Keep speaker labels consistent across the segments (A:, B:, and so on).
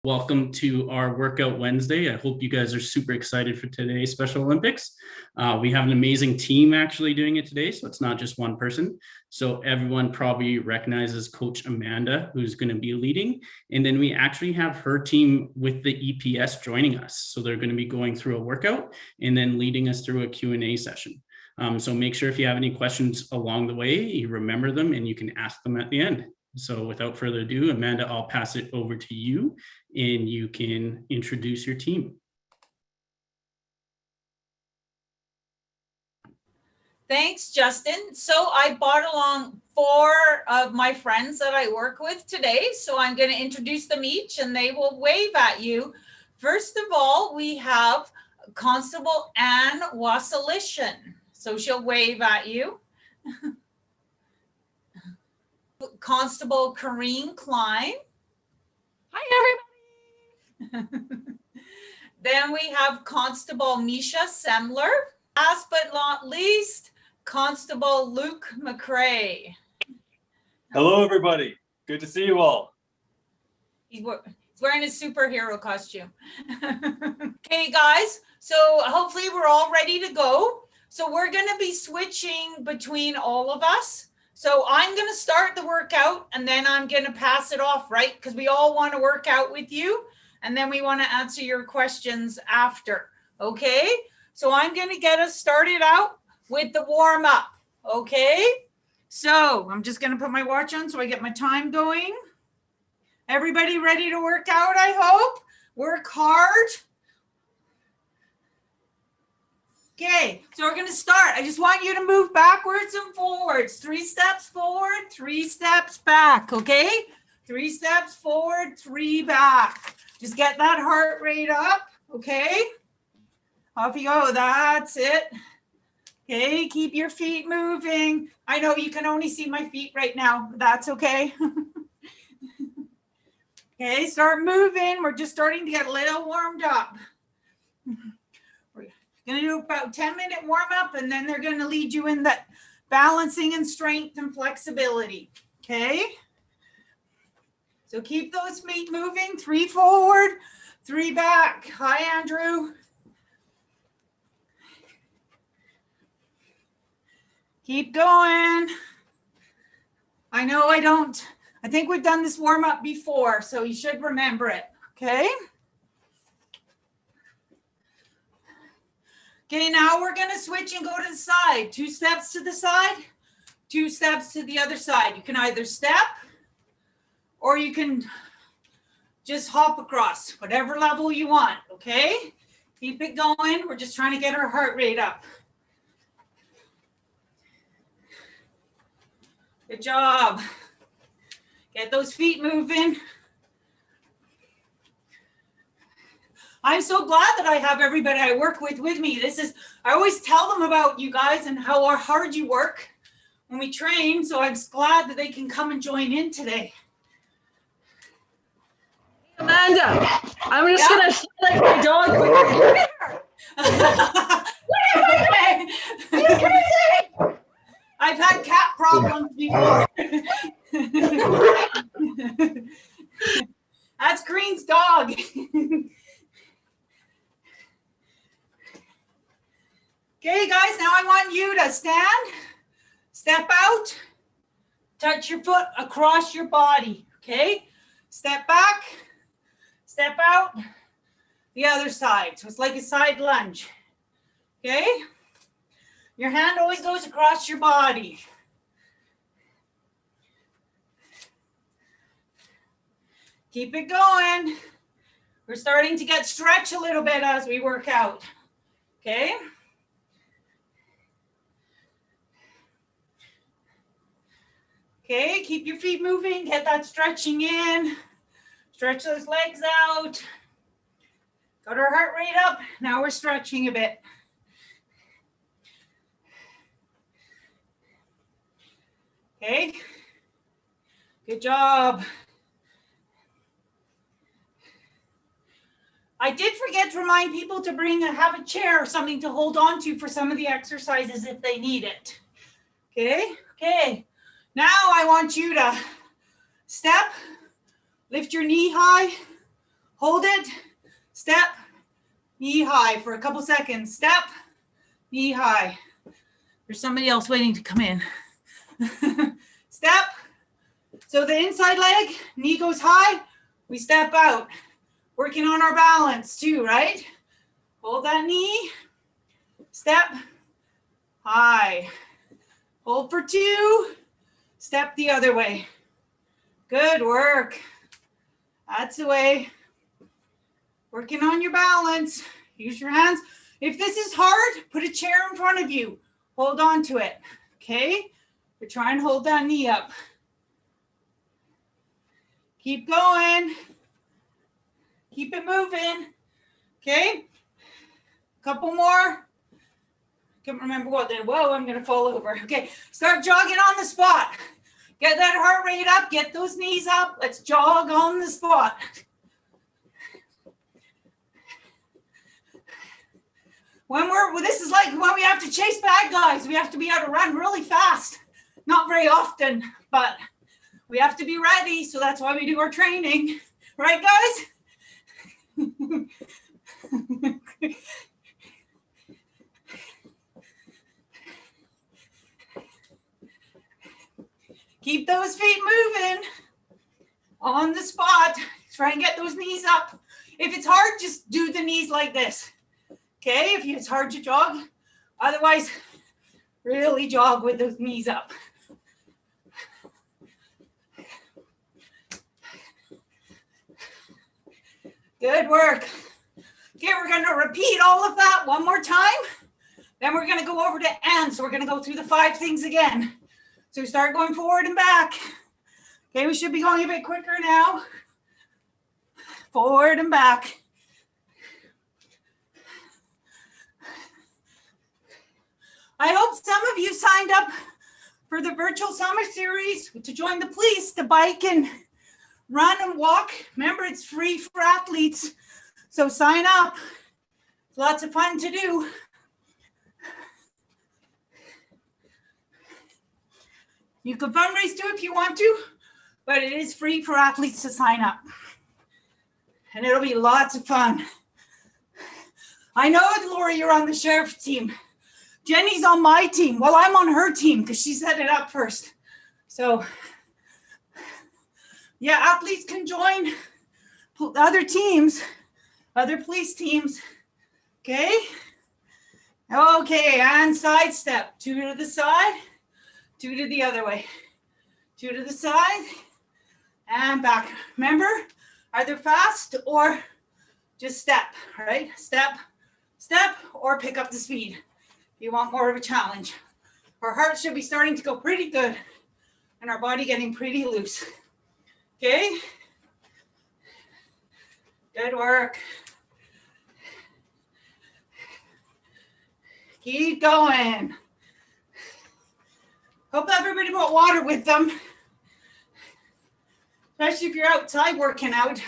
A: Welcome to our Workout Wednesday. I hope you guys are super excited for today's Special Olympics. We have an amazing team actually doing it today, so it's not just one person. So everyone probably recognizes Coach Amanda, who's going to be leading. And then we actually have her team with the EPS joining us. So they're going to be going through a workout and then leading us through a Q&A session. So make sure if you have any questions along the way, you remember them and you can ask them at the end. So without further ado, Amanda, I'll pass it over to you and you can introduce your team.
B: Thanks, Justin. So I brought along 4 of my friends that I work with today. So I'm going to introduce them each and they will wave at you. First of all, we have Constable Ann Wassilishin. So she'll wave at you. Constable Corrine Klein.
C: Hi, everybody.
B: Then we have Constable Misha Semler. Last but not least, Constable Luke McRae.
D: Hello, everybody. Good to see you all.
B: He's wearing his superhero costume. Okay, guys. So hopefully we're all ready to go. So we're going to be switching between all of us. So I'm going to start the workout and then I'm going to pass it off, right? Because we all want to work out with you and then we want to answer your questions after. Okay. So I'm going to get us started out with the warm up. Okay. So I'm just going to put my watch on so I get my time going. Everybody ready to work out, I hope? Work hard. Okay, so we're going to start. I just want you to move backwards and forwards. 3 steps forward, 3 steps back, okay? 3 steps forward, 3 back. Just get that heart rate up, okay? Off you go. That's it. Okay, keep your feet moving. I know you can only see my feet right now, but that's okay. Okay, start moving. We're just starting to get a little warmed up. We're going to do about 10-minute warm up and then they're going to lead you in that balancing and strength and flexibility. Okay. So keep those feet moving. 3 forward, 3 back. Hi, Andrew. Keep going. I know I think we've done this warm up before, so you should remember it. Okay. Okay, now we're going to switch and go to the side. 2 steps to the side, 2 steps to the other side. You can either step or you can just hop across, whatever level you want, okay? Keep it going. We're just trying to get our heart rate up. Good job. Get those feet moving. I'm so glad that I have everybody I work with me. I always tell them about you guys and how hard you work when we train. So I'm glad that they can come and join in today.
C: Amanda, I'm just going to select my dog. Come here. What am I doing?
B: I've had cat problems before. That's Green's dog. Okay, guys, now I want you to stand, step out, touch your foot across your body, okay? Step back, step out, the other side. So it's like a side lunge, okay? Your hand always goes across your body. Keep it going. We're starting to get stretch a little bit as we work out, okay? Okay, keep your feet moving, get that stretching in, stretch those legs out, got our heart rate up, now we're stretching a bit. Okay, good job. I did forget to remind people to have a chair or something to hold on to for some of the exercises if they need it. Okay. Now I want you to step, lift your knee high, hold it, step, knee high for a couple seconds, step, knee high. There's somebody else waiting to come in. Step. So the inside leg, knee goes high, we step out. Working on our balance too, right? Hold that knee, step, high. Hold for 2, step the other way. Good work. That's the way. Working on your balance. Use your hands. If this is hard, put a chair in front of you. Hold on to it, okay? But try and hold that knee up. Keep going. Keep it moving, okay? Couple more. Can't remember what then. Whoa, I'm gonna fall over. Okay, start jogging on the spot. Get that heart rate up, get those knees up. Let's jog on the spot. This is like when we have to chase bad guys. We have to be able to run really fast. Not very often, but we have to be ready. So that's why we do our training. Right, guys? Keep those feet moving on the spot. Try and get those knees up. If it's hard, just do the knees like this. Okay, if it's hard to jog. Otherwise, really jog with those knees up. Good work. Okay, we're going to repeat all of that one more time. Then we're going to go over to and. So we're going to go through the 5 things again. So start going forward and back. Okay, we should be going a bit quicker now. Forward and back. I hope some of you signed up for the virtual summer series to join the police, to bike and run and walk. Remember, it's free for athletes. So sign up. It's lots of fun to do. You can fundraise too if you want to, but it is free for athletes to sign up. And it'll be lots of fun. I know, Lori, you're on the sheriff's team. Jenny's on my team. Well, I'm on her team because she set it up first. So, yeah, athletes can join other teams, other police teams. Okay? Okay, and side step. 2 to the side, 2 to the other way. 2 to the side, and back. Remember, either fast or just step, right? Step, step, or pick up the speed. You want more of a challenge. Our heart should be starting to go pretty good and our body getting pretty loose. Okay? Good work. Keep going. Hope everybody brought water with them, especially if you're outside working out.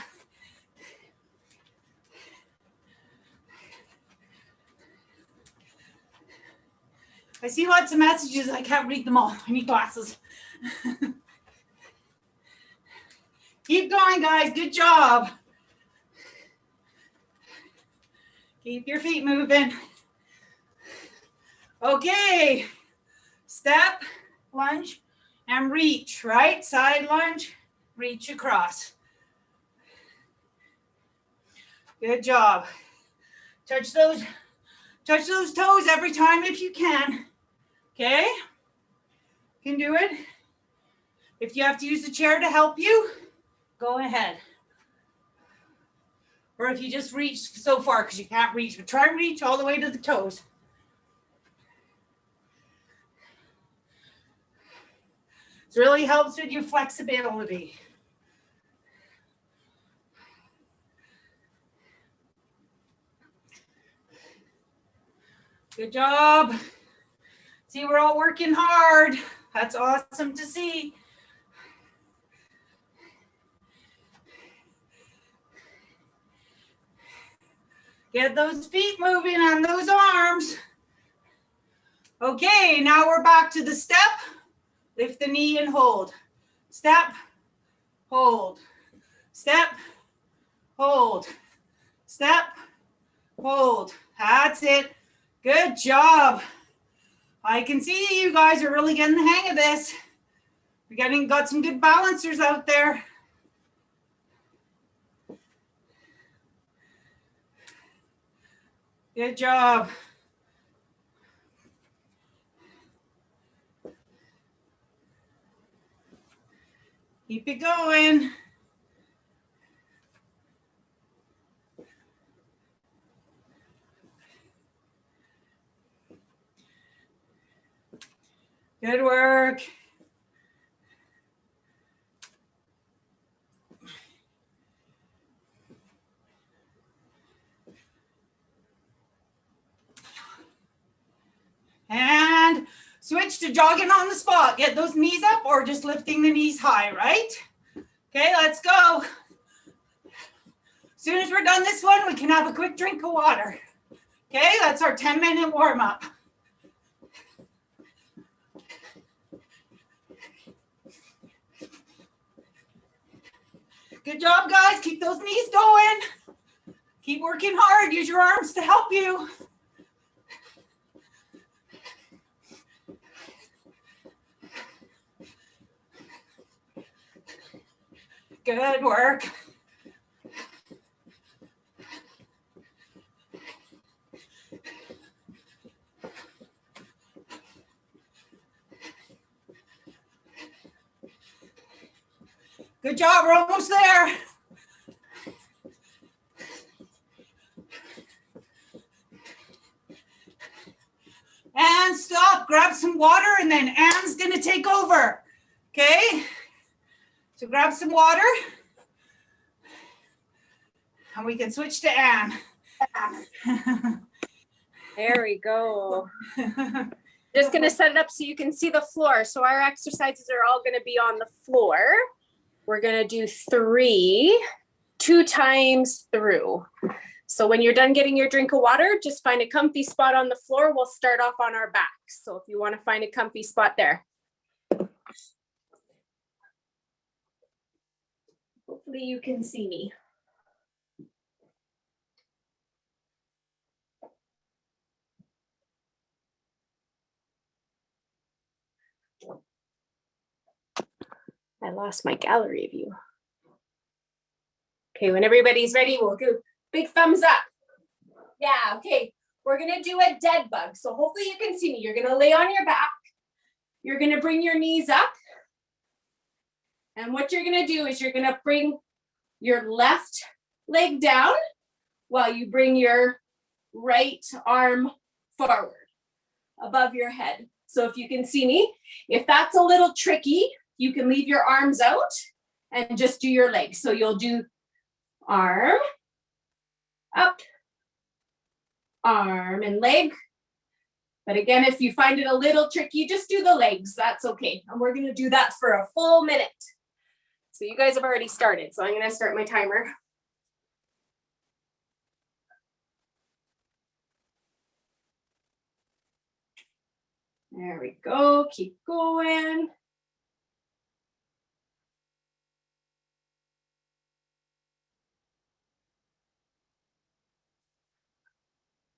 B: I see lots of messages. I can't read them all. I need glasses. Keep going, guys. Good job. Keep your feet moving. Okay. Step, lunge, and reach, right? Side lunge, reach across. Good job. Touch those toes every time if you can. Okay? Can do it. If you have to use a chair to help you, go ahead. Or if you just reach so far because you can't reach, but try and reach all the way to the toes. This really helps with your flexibility. Good job. See, we're all working hard. That's awesome to see. Get those feet moving on those arms. Okay, now we're back to the step. Lift the knee and hold. Step, hold. Step, hold, step, hold. That's it. Good job. I can see you guys are really getting the hang of this. We're got some good balancers out there. Good job. Keep it going. Good work. And switch to jogging on the spot. Get those knees up or just lifting the knees high, right? Okay, let's go. As soon as we're done this one, we can have a quick drink of water. Okay, that's our 10-minute warm up. Good job, guys. Keep those knees going. Keep working hard. Use your arms to help you. Good work. Good job. We're almost there. And stop. Grab some water, and then Anne's going to take over. Okay? So grab some water. And we can switch to Anne.
E: There we go. Just going to set it up so you can see the floor. So our exercises are all going to be on the floor. We're going to do 3, 2 times through. So when you're done getting your drink of water, just find a comfy spot on the floor. We'll start off on our backs. So if you want to find a comfy spot there. Hopefully you can see me. I lost my gallery view. Okay, when everybody's ready, we'll do big thumbs up. Yeah, okay. We're gonna do a dead bug. So hopefully you can see me. You're gonna lay on your back. You're gonna bring your knees up. And what you're gonna do is you're gonna bring your left leg down while you bring your right arm forward above your head. So if you can see me, if that's a little tricky, you can leave your arms out and just do your legs. So you'll do arm, up, arm and leg. But again, if you find it a little tricky, just do the legs. That's okay. And we're going to do that for a full minute. So you guys have already started. So I'm going to start my timer. There we go. Keep going.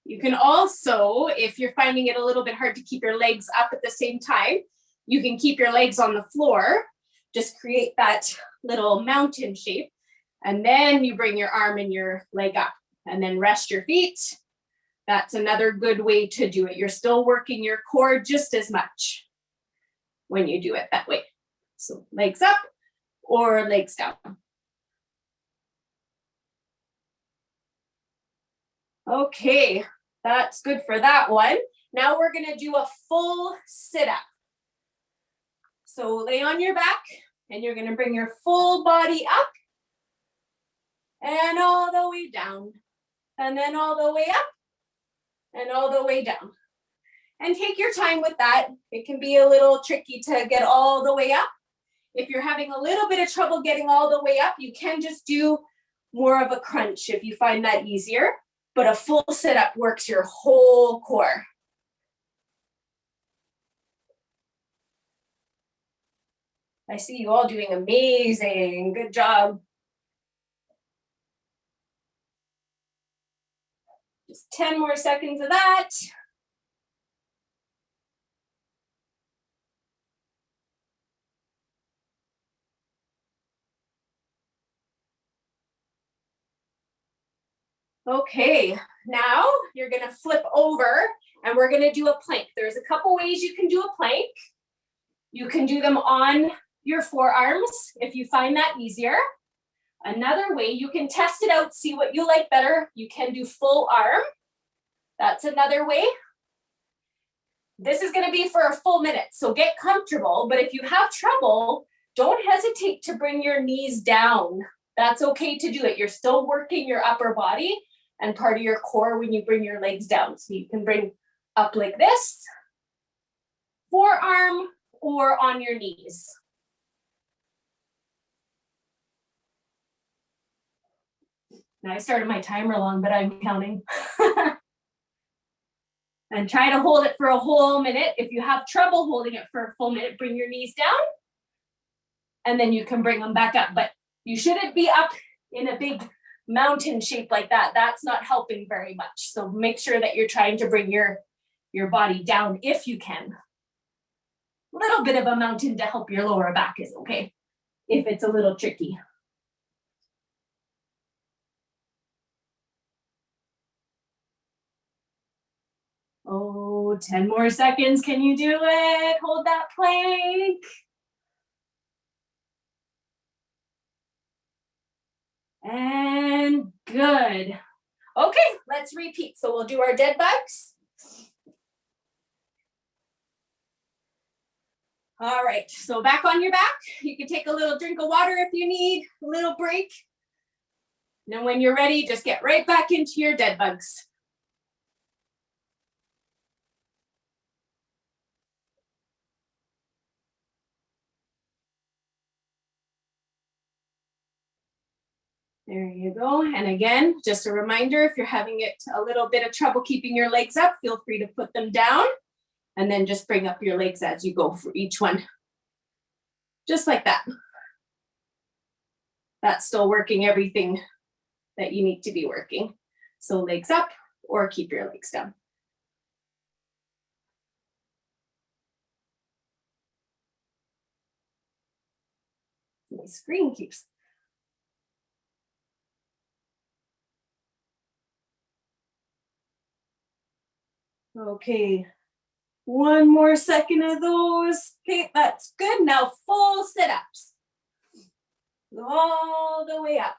E: You can also, if you're finding it a little bit hard to keep your legs up at the same time, you can keep your legs on the floor. Just create that little mountain shape. And then you bring your arm and your leg up and then rest your feet. That's another good way to do it. You're still working your core just as much when you do it that way. So legs up or legs down. Okay, that's good for that one. Now we're gonna do a full sit-up. So lay on your back and you're gonna bring your full body up and all the way down and then all the way up and all the way down. And take your time with that. It can be a little tricky to get all the way up. If you're having a little bit of trouble getting all the way up, you can just do more of a crunch if you find that easier. But a full sit-up works your whole core. I see you all doing amazing. Good job. Just 10 more seconds of that. Okay, now you're gonna flip over and we're gonna do a plank. There's a couple ways you can do a plank. You can do them on your forearms if you find that easier. Another way, you can test it out, see what you like better. You can do full arm. That's another way. This is gonna be for a full minute, so get comfortable. But if you have trouble, don't hesitate to bring your knees down. That's okay to do it. You're still working your upper body and part of your core when you bring your legs down. So you can bring up like this, forearm, or on your knees. Now I started my timer wrong, but I'm counting. And try to hold it for a whole minute. If you have trouble holding it for a full minute, bring your knees down. And then you can bring them back up. But you shouldn't be up in a big mountain shape like that. That's not helping very much. So make sure that you're trying to bring your body down if you can. A little bit of a mountain to help your lower back is okay, if it's a little tricky. Oh, 10 more seconds. Can you do it? Hold that plank. And good. Okay, let's repeat. So we'll do our dead bugs. All right, so back on your back. You can take a little drink of water if you need, a little break. And then when you're ready, just get right back into your dead bugs. There you go. And again, just a reminder, if you're having a little bit of trouble keeping your legs up, feel free to put them down and then just bring up your legs as you go for each one. Just like that. That's still working everything that you need to be working. So legs up or keep your legs down. My screen keeps. Okay, one more second of those. Okay, that's good. Now full sit-ups. Go all the way up.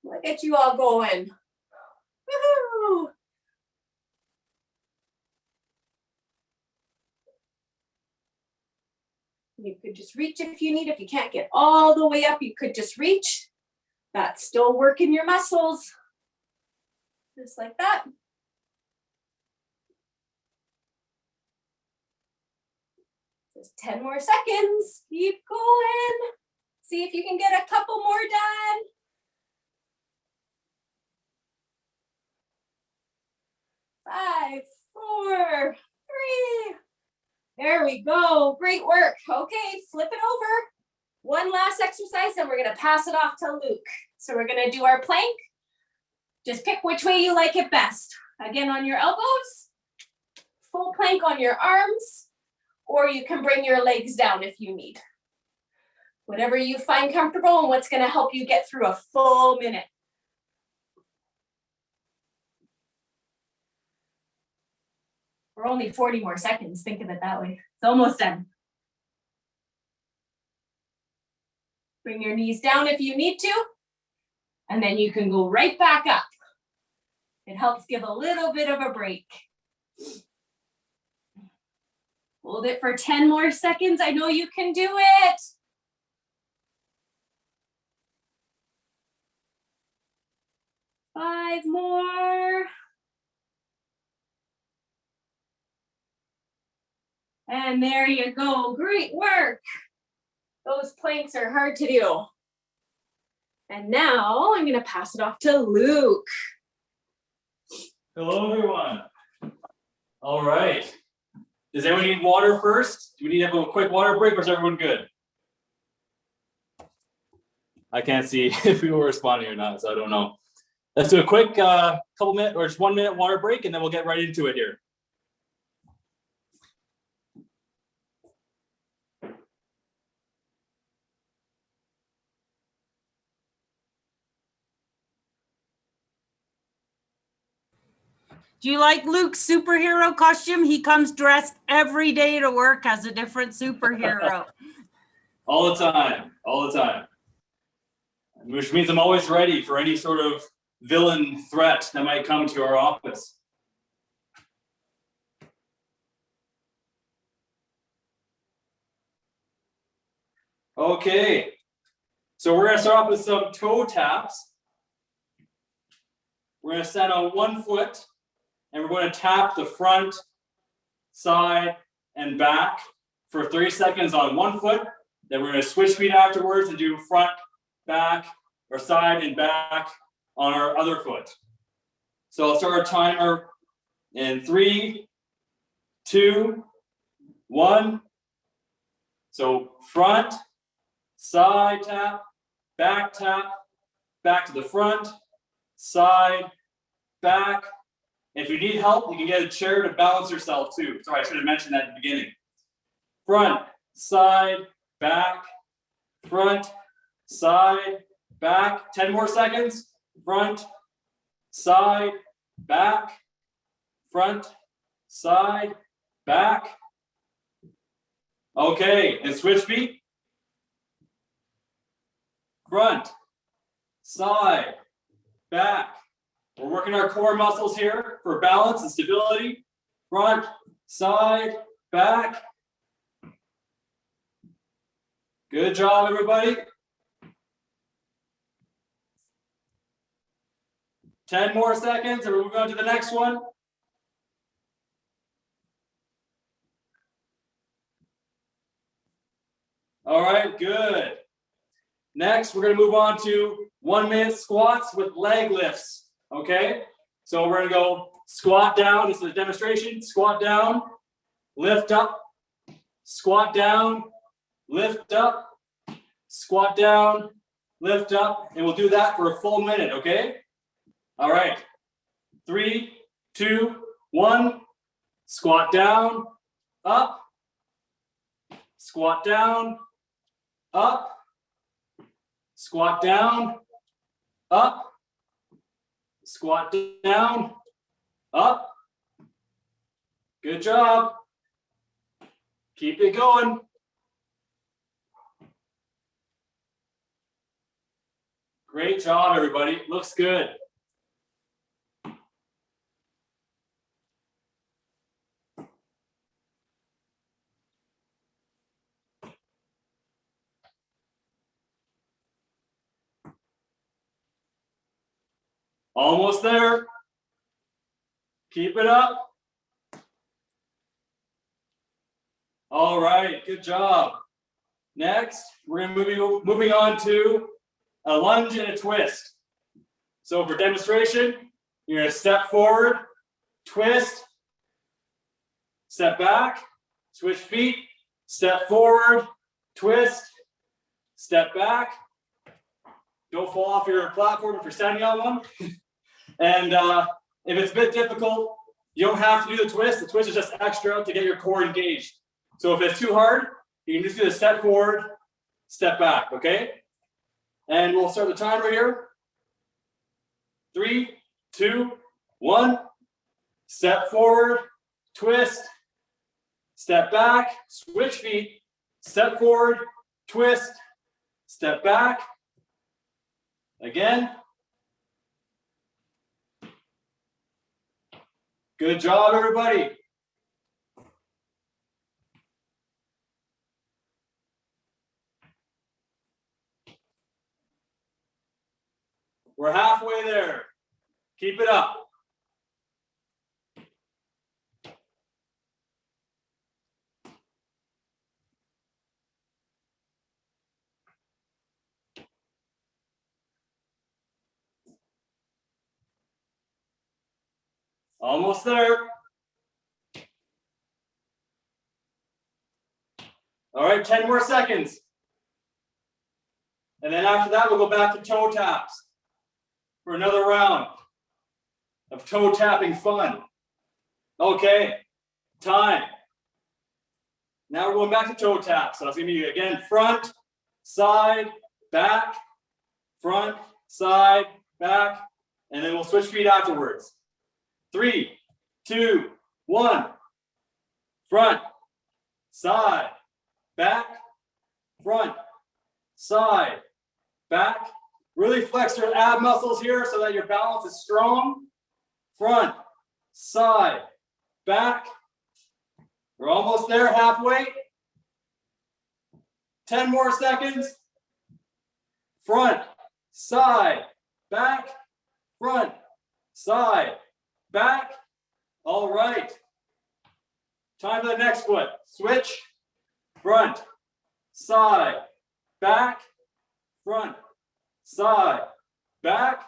E: Look at you all going. Woohoo! You could just reach if you need. If you can't get all the way up, you could just reach. That's still working your muscles. Just like that. Just 10 more seconds. Keep going. See if you can get a couple more done. 5, 4, 3. There we go. Great work. Okay, flip it over. One last exercise, and we're going to pass it off to Luke. So we're going to do our plank. Just pick which way you like it best. Again, on your elbows, full plank on your arms, or you can bring your legs down if you need. Whatever you find comfortable and what's going to help you get through a full minute. We're only 40 more seconds. Think of it that way. It's almost done. Bring your knees down if you need to, and then you can go right back up. It helps give a little bit of a break. Hold it for 10 more seconds. I know you can do it. Five more. And there you go. Great work. Those planks are hard to do. And now I'm going to pass it off to Luke.
D: Hello, everyone. All right. Does anyone need water first? Do we need to have a quick water break, or is everyone good? I can't see if people are responding or not, so I don't know. Let's do a quick couple minute or just 1 minute water break, and then we'll get right into it here.
B: Do you like Luke's superhero costume? He comes dressed every day to work as a different superhero.
D: All the time, all the time. Which means I'm always ready for any sort of villain threat that might come to our office. Okay, so we're gonna start off with some toe taps. We're gonna stand on 1 foot and we're going to tap the front, side, and back for 30 seconds on 1 foot. Then we're going to switch feet afterwards and do front, back, or side and back on our other foot. So I'll start our timer in 3, 2, 1. So front, side tap, back to the front, side, back. If you need help, you can get a chair to balance yourself too. Sorry, I should have mentioned that at the beginning. Front, side, back, front, side, back. 10 more seconds. Front, side, back, front, side, back. Okay, and switch feet. Front, side, back. We're working our core muscles here for balance and stability. Front, side, back. Good job, everybody. 10 more seconds and we're moving on to the next one. All right, good. Next, we're going to move on to 1 minute squats with leg lifts. Okay, so we're going to go squat down. This is a demonstration. Squat down, lift up, squat down, lift up, squat down, lift up, and we'll do that for a full minute. Okay. All right. 3, 2, 1. Squat down, up, squat down, up, squat down, up, squat down, up. Good job. Keep it going. Great job, everybody. Looks good. Almost there. Keep it up. All right, good job. Next, we're going to be moving on to a lunge and a twist. So for demonstration, you're going to step forward, twist, step back, switch feet, step forward, twist, step back. Don't fall off your platform if you're standing on one. And if it's a bit difficult, you don't have to do the twist. The twist is just extra to get your core engaged. So if it's too hard, you can just do the step forward, step back, okay? And we'll start the timer here. 3, 2, 1. Step forward, twist, step back, switch feet, step forward, twist, step back. Again. Good job, everybody. We're halfway there. Keep it up. Almost there. All right, 10 more seconds. And then after that, we'll go back to toe taps for another round of toe tapping fun. Okay, time. Now we're going back to toe taps. So it's gonna be again, front, side, back, front, side, back, and then we'll switch feet afterwards. 3, 2, 1. Front, side, back, front, side, back. Really flex your ab muscles here so that your balance is strong. Front, side, back. We're almost there, halfway. 10 more seconds. Front, side, back, front, side, back. All right. Time for the next foot. Switch. Front, side, back, front, side, back.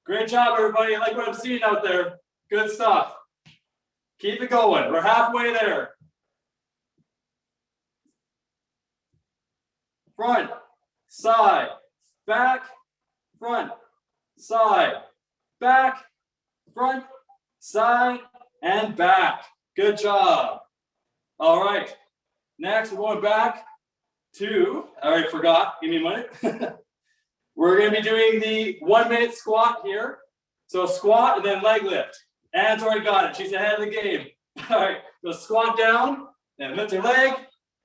D: Great job, everybody. I like what I'm seeing out there. Good stuff. Keep it going. We're halfway there. Front, side, back, front, side, back, front, side, and back. Good job. All right. Next, we're going back to, I already forgot, give me a minute. We're going to be doing the 1 minute squat here. So squat and then leg lift. Anne's already got it. She's ahead of the game. All right, so squat down and lift your leg.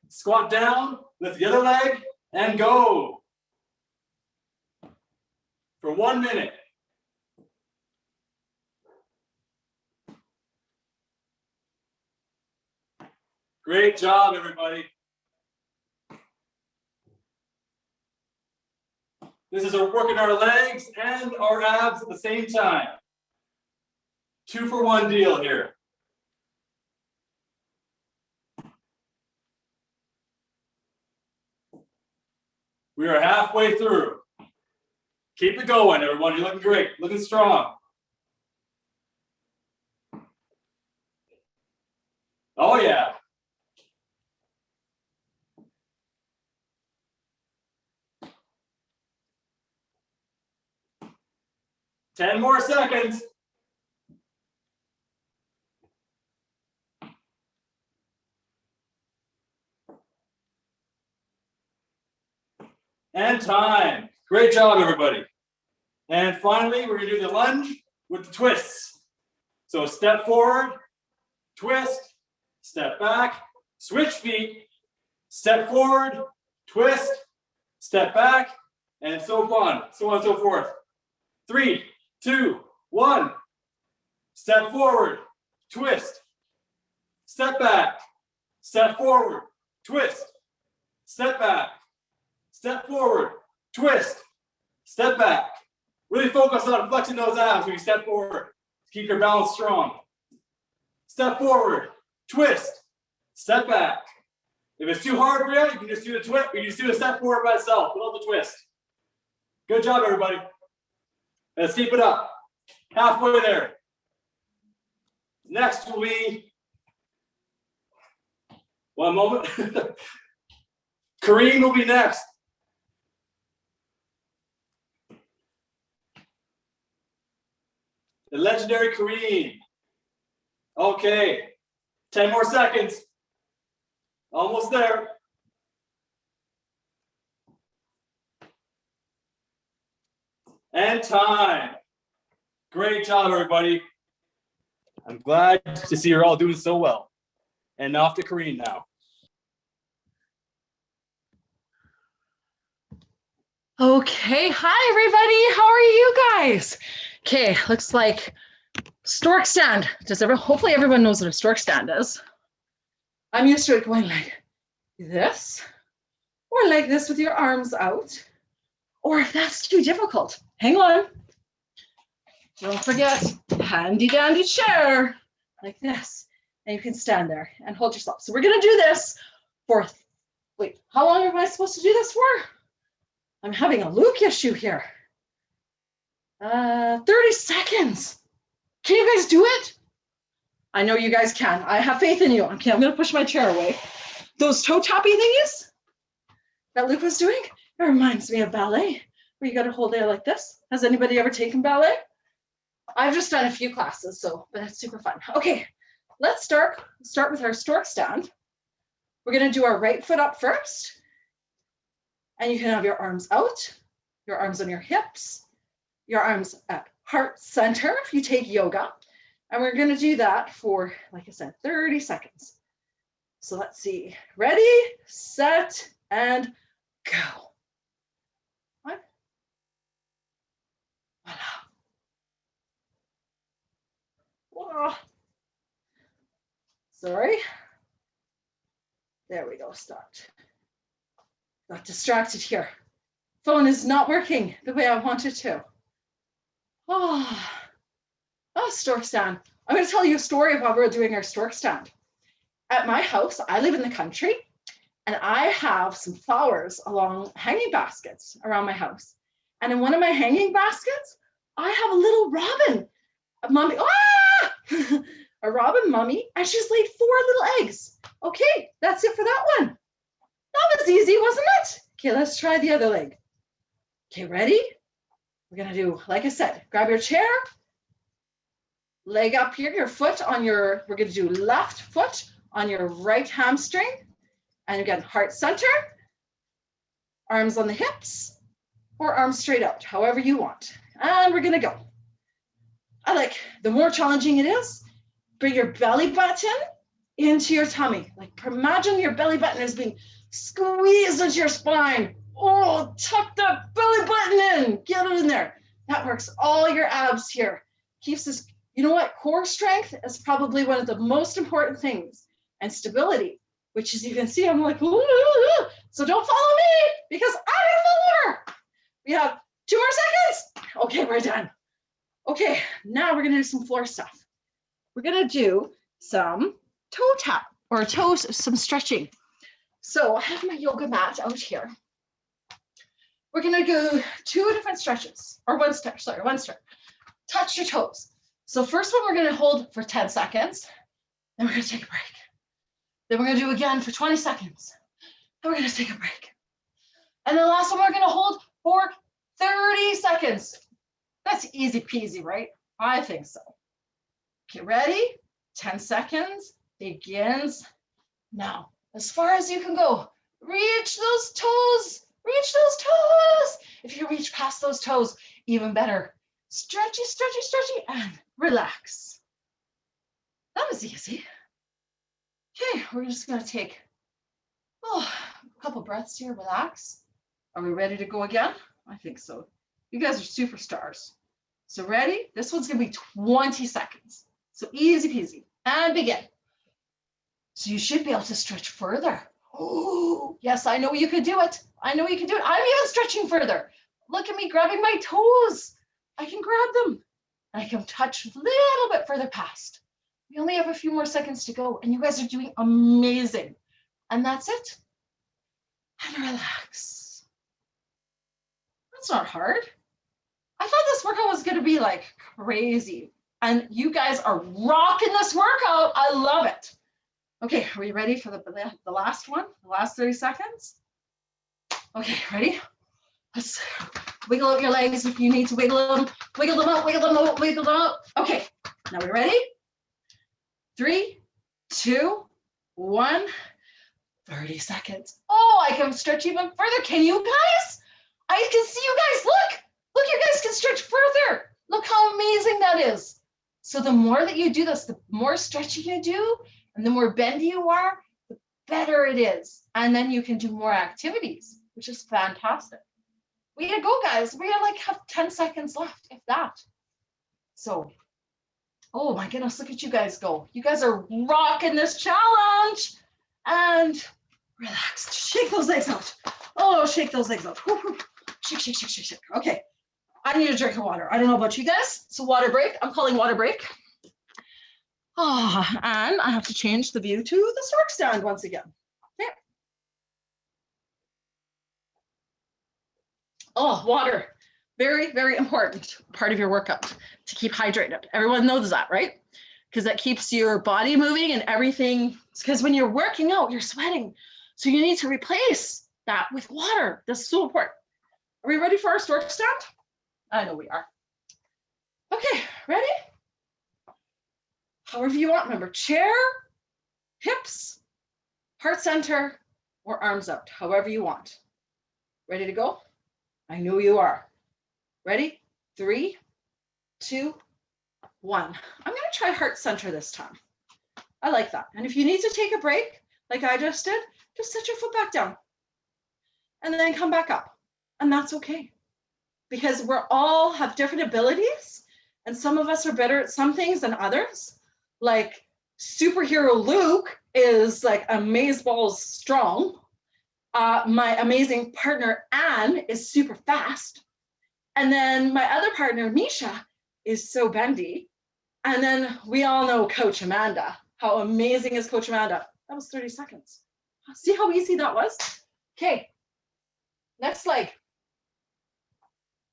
D: Squat down, lift the other leg, and go. For 1 minute. Great job, everybody. This is working our legs and our abs at the same time. 2-for-1 deal here. We are halfway through. Keep it going, everyone. You're looking great, looking strong. Oh, yeah. Ten more seconds. And time. Great job, everybody. And finally, we're gonna do the lunge with the twists. So step forward, twist, step back, switch feet, step forward, twist, step back, and so on and so forth. 3, 2, 1. Step forward, twist, step back, step forward, twist, step back, step forward, twist, step back. Really focus on flexing those abs when you step forward. Keep your balance strong. Step forward, twist, step back. If it's too hard for you, you can just do the twist. You can just do the step forward by itself without the twist. Good job, everybody. Let's keep it up. Halfway there. Next will be, one moment. Kareem will be next. The legendary Kareem. Okay, 10 more seconds. Almost there. And time. Great job, everybody. I'm glad to see you're all doing so well. And off to Kareem now.
C: Okay, hi everybody. How are you guys? Okay, looks like stork stand. Hopefully everyone knows what a stork stand is. I'm used to it going like this, or like this with your arms out. Or if that's too difficult, hang on. Don't forget, handy dandy chair, like this. And you can stand there and hold yourself. So we're gonna do this for, wait, how long am I supposed to do this for? I'm having a Luke issue here. 30 seconds. Can you guys do it? I know you guys can. I have faith in you. Okay, I'm gonna push my chair away. Those toe tappy thingies that Luke was doing, it reminds me of ballet, where you gotta hold it like this. Has anybody ever taken ballet? I've just done a few classes, but it's super fun. Okay, let's start with our stork stand. We're gonna do our right foot up first. And you can have your arms out, your arms on your hips, your arms at heart center if you take yoga. And we're gonna do that for, like I said, 30 seconds. So let's see, ready, set, and go. What? Voila. Whoa. Sorry. There we go, stopped. Got distracted here. Phone is not working the way I want it to. Oh, stork stand. I'm going to tell you a story of how we're doing our stork stand. At my house, I live in the country, and I have some flowers along hanging baskets around my house. And in one of my hanging baskets, I have a little robin, a mummy. Ah! A robin mummy, and she's laid 4 little eggs. Okay, that's it for that one. That was easy, wasn't it? Okay, let's try the other leg. Okay, ready? We're gonna do, like I said, grab your chair, leg up here, your foot on your, we're gonna do left foot on your right hamstring. And again, heart center, arms on the hips, or arms straight out, however you want. And we're gonna go. I like, the more challenging it is, bring your belly button into your tummy. Like imagine your belly button is being squeezed into your spine. Oh, tuck that belly button in, get it in there. That works all your abs here. Keeps this, you know what? Core strength is probably one of the most important things, and stability, which as you can see, I'm like, ooh. So don't follow me because I'm gonna follow her. We have 2 more seconds. Okay, we're done. Okay, now we're gonna do some floor stuff. We're gonna do some toe tap or toes, some stretching. So I have my yoga mat out here. We're gonna go 2 different stretches, or one stretch. Touch your toes. So first one we're gonna hold for 10 seconds, then we're gonna take a break. Then we're gonna do again for 20 seconds, then we're gonna take a break. And the last one we're gonna hold for 30 seconds. That's easy peasy, right? I think so. Okay, ready? 10 seconds begins now. As far as you can go, reach those toes, reach those toes. If you reach past those toes, even better. Stretchy, stretchy, stretchy, and relax. That was easy. Okay, we're just gonna take a couple breaths here, relax. Are we ready to go again? I think so. You guys are superstars. So ready? This one's gonna be 20 seconds. So easy peasy, and begin. So you should be able to stretch further. Oh, yes, I know you can do it. I know you can do it. I'm even stretching further. Look at me grabbing my toes. I can grab them. And I can touch a little bit further past. We only have a few more seconds to go, and you guys are doing amazing. And that's it. And relax. That's not hard. I thought this workout was gonna be like crazy. And you guys are rocking this workout. I love it. Okay, are we ready for the last one? The last 30 seconds? Okay, ready? Let's wiggle out your legs if you need to wiggle them. Wiggle them out, wiggle them out, wiggle them out. Okay, now we ready? 3, 2, 1. 30 seconds. Oh, I can stretch even further. Can you guys? I can see you guys. Look, you guys can stretch further. Look how amazing that is. So the more that you do this, the more stretching you do, and the more bendy you are, the better it is. And then you can do more activities, which is fantastic. We gotta go, guys. We gotta have 10 seconds left, if that. So, oh my goodness, look at you guys go. You guys are rocking this challenge. And relax, shake those legs out. Oh, shake those legs out. Shake, shake, shake, shake, shake. Okay, I need a drink of water. I don't know about you guys. So water break, I'm calling water break. Oh, and I have to change the view to the stork stand once again. Okay. Oh, water. Very, very important part of your workout to keep hydrated. Everyone knows that, right? Because that keeps your body moving and everything. Because when you're working out, you're sweating. So you need to replace that with water. That's so important. Are we ready for our stork stand? I know we are. Okay, ready? However you want, remember, chair, hips, heart center, or arms out, however you want. Ready to go? I know you are. Ready? 3, 2, 1. I'm gonna try heart center this time. I like that. And if you need to take a break, like I just did, just set your foot back down and then come back up. And that's okay. Because we're all have different abilities and some of us are better at some things than others. Like superhero Luke is like amazeballs strong. My amazing partner Anne is super fast. And then my other partner Misha is so bendy. And then we all know Coach Amanda. How amazing is Coach Amanda? That was 30 seconds. See how easy that was? Okay, next leg.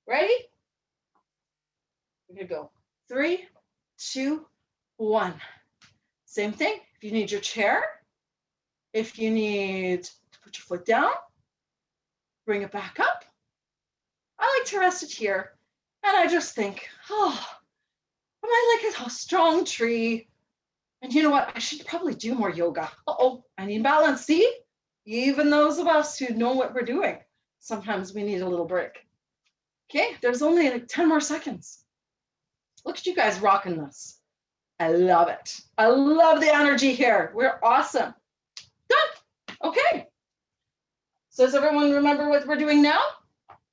C: Ready? We're gonna go 3, 2, 1. Same thing. If you need your chair, if you need to put your foot down, bring it back up. I like to rest it here. And I just think, oh, am I like a strong tree? And you know what? I should probably do more yoga. Uh-oh, I need balance. See? Even those of us who know what we're doing, sometimes we need a little break. Okay, there's only like 10 more seconds. Look at you guys rocking this. I love it. I love the energy here. We're awesome. Done. Okay. So does everyone remember what we're doing now?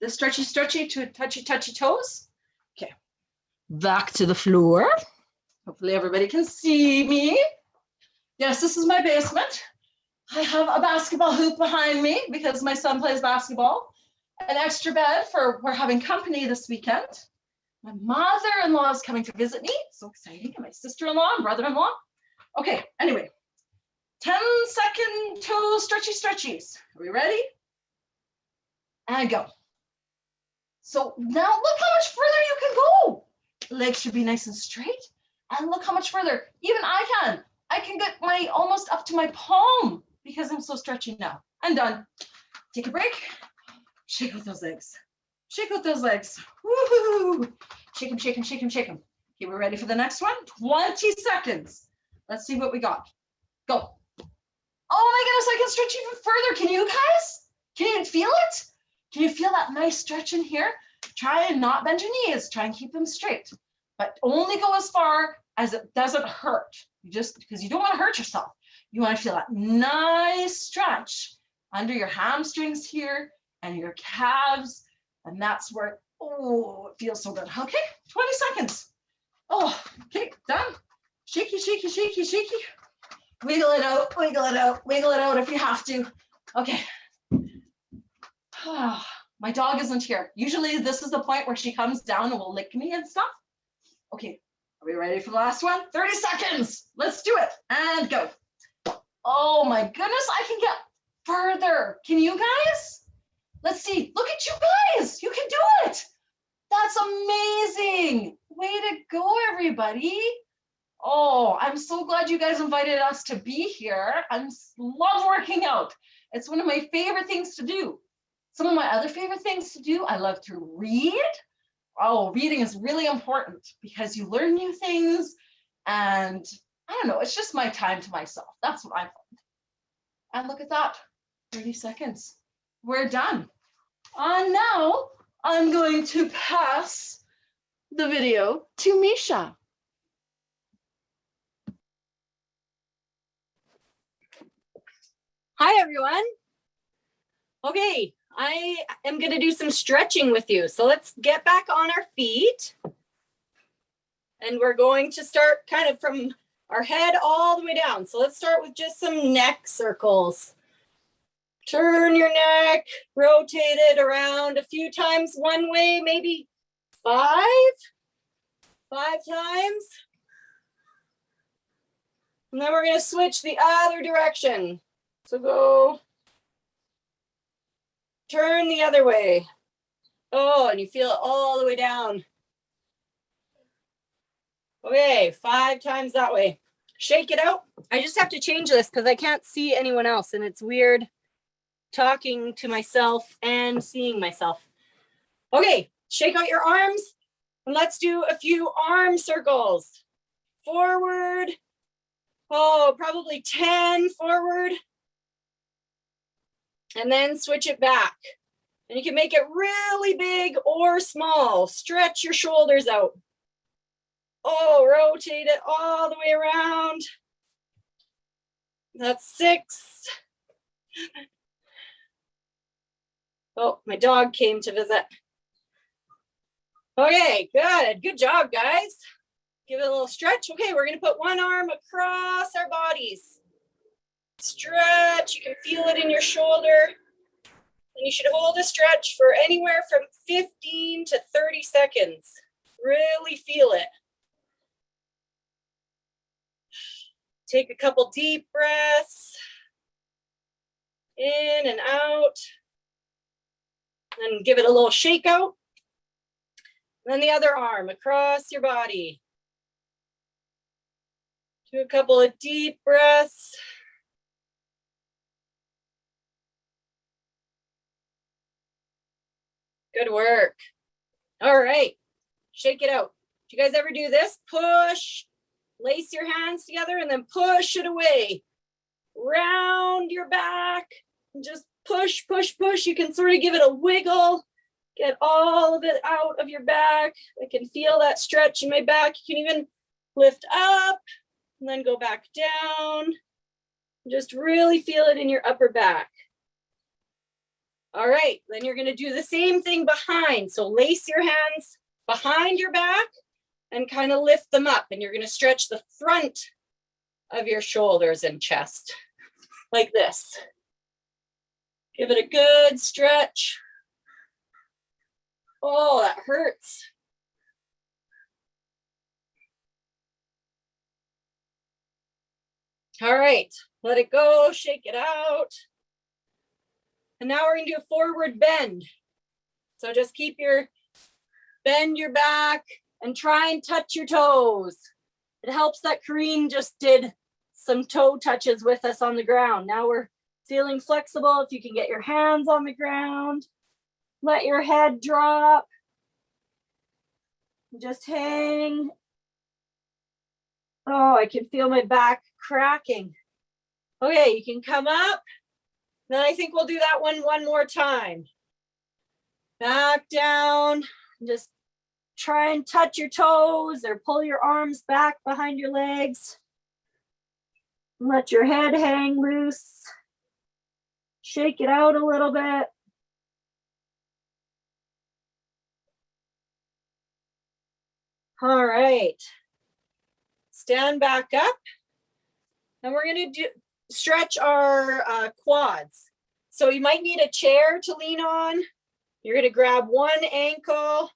C: The stretchy, stretchy to touchy, touchy toes. Okay. Back to the floor. Hopefully everybody can see me. Yes, this is my basement. I have a basketball hoop behind me because my son plays basketball. An extra bed for we're having company this weekend. My mother-in-law is coming to visit me. So exciting. And my sister-in-law and brother-in-law. Okay, anyway. 10-second toe stretchy stretchies. Are we ready? And go. So now look how much further you can go. Legs should be nice and straight. And look how much further. Even I can. I can get my almost up to my palm because I'm so stretchy now. I'm done. Take a break. Shake out those legs. Shake out those legs. Woohoo! Shake them, shake them, shake them, shake them. Okay, we're ready for the next one. 20 seconds. Let's see what we got. Go. Oh my goodness, I can stretch even further. Can you guys? Can you feel it? Can you feel that nice stretch in here? Try and not bend your knees. Try and keep them straight. But only go as far as it doesn't hurt. You just, because you don't want to hurt yourself. You want to feel that nice stretch under your hamstrings here and your calves. And that's where, oh, it feels so good. Okay, 20 seconds. Oh, okay, done. Shaky, shaky, shaky, shaky. Wiggle it out, wiggle it out, wiggle it out if you have to. Okay. Oh, my dog isn't here. Usually this is the point where she comes down and will lick me and stuff. Okay, are we ready for the last one? 30 seconds. Let's do it. And go. Oh my goodness, I can get further. Can you guys? Let's see. Look at you guys. You can do it. That's amazing. Way to go, everybody. Oh, I'm so glad you guys invited us to be here. I love working out. It's one of my favorite things to do. Some of my other favorite things to do, I love to read. Oh, reading is really important because you learn new things. And I don't know, it's just my time to myself. That's what I find. And look at that, 30 seconds. We're done. And now I'm going to pass the video to Misha.
F: Hi, everyone. Okay, I am going to do some stretching with you. So let's get back on our feet. And we're going to start kind of from our head all the way down. So let's start with just some neck circles. Turn your neck, rotate it around a few times one way, maybe 5 times. And then we're going to switch the other direction. So go, turn the other way. Oh, and you feel it all the way down. Okay, 5 times that way. Shake it out. I just have to change this because I can't see anyone else and it's weird talking to myself and seeing myself. Okay, shake out your arms and let's do a few arm circles. Forward. Oh, probably 10 forward. And then switch it back. And you can make it really big or small. Stretch your shoulders out. Oh, rotate it all the way around. That's 6. Oh, my dog came to visit. Okay, good. Good job, guys. Give it a little stretch. Okay, we're going to put one arm across our bodies. Stretch. You can feel it in your shoulder. And you should hold a stretch for anywhere from 15 to 30 seconds. Really feel it. Take a couple deep breaths. In and out. And give it a little shake out. Then the other arm across your body. Do a couple of deep breaths. Good work. All right, shake it out. Do you guys ever do this? Push, lace your hands together and then push it away. Round your back and just push, push, push. You can sort of give it a wiggle. Get all of it out of your back. I can feel that stretch in my back. You can even lift up and then go back down. Just really feel it in your upper back. All right, then you're gonna do the same thing behind. So lace your hands behind your back and kind of lift them up. And you're gonna stretch the front of your shoulders and chest like this. Give it a good stretch. Oh, that hurts. All right, let it go, shake it out. And now we're gonna do a forward bend. So just bend your back and try and touch your toes. It helps that Kareen just did some toe touches with us on the ground. Now we're feeling flexible. If you can get your hands on the ground, let your head drop. Just hang. Oh, I can feel my back cracking. Okay, you can come up. Then I think we'll do that one more time. Back down. Just try and touch your toes or pull your arms back behind your legs. Let your head hang loose. Shake it out a little bit. All right. Stand back up. And we're going to stretch our quads. So you might need a chair to lean on. You're going to grab one ankle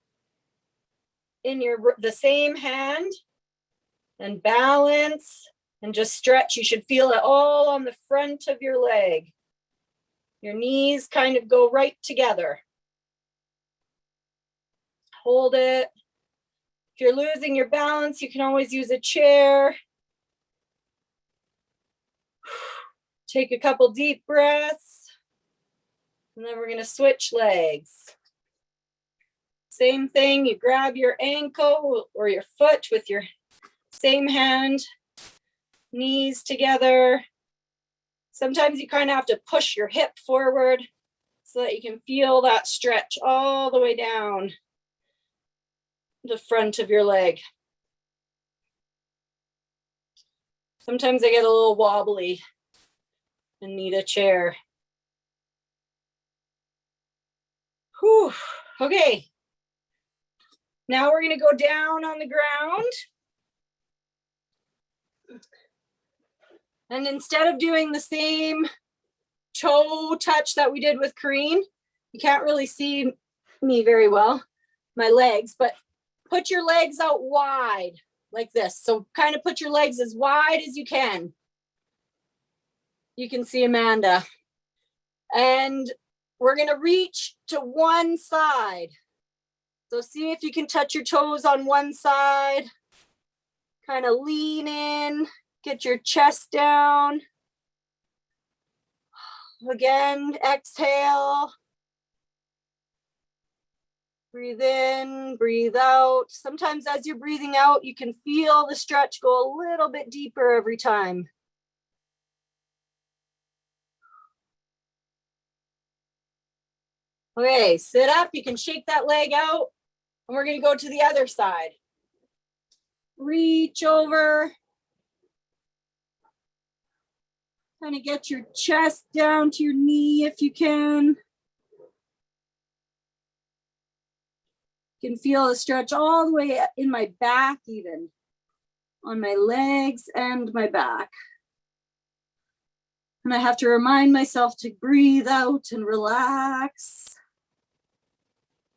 F: in the same hand and balance and just stretch. You should feel it all on the front of your leg. Your knees kind of go right together. Hold it. If you're losing your balance, you can always use a chair. Take a couple deep breaths. And then we're going to switch legs. Same thing, you grab your ankle or your foot with your same hand, knees together. Sometimes you kind of have to push your hip forward so that you can feel that stretch all the way down the front of your leg. Sometimes I get a little wobbly and need a chair. Whew. Okay. Now we're going to go down on the ground. And instead of doing the same toe touch that we did with Kareen, you can't really see me very well, my legs, but put your legs out wide like this. So kind of put your legs as wide as you can. You can see Amanda. And we're going to reach to one side. So see if you can touch your toes on one side. Kind of lean in, get your chest down. Again, exhale. Breathe in, breathe out. Sometimes as you're breathing out, you can feel the stretch go a little bit deeper every time. Okay, sit up. You can shake that leg out. And we're going to go to the other side. Reach over. Kind of get your chest down to your knee if you can. You can feel the stretch all the way in my back, even on my legs and my back. And I have to remind myself to breathe out and relax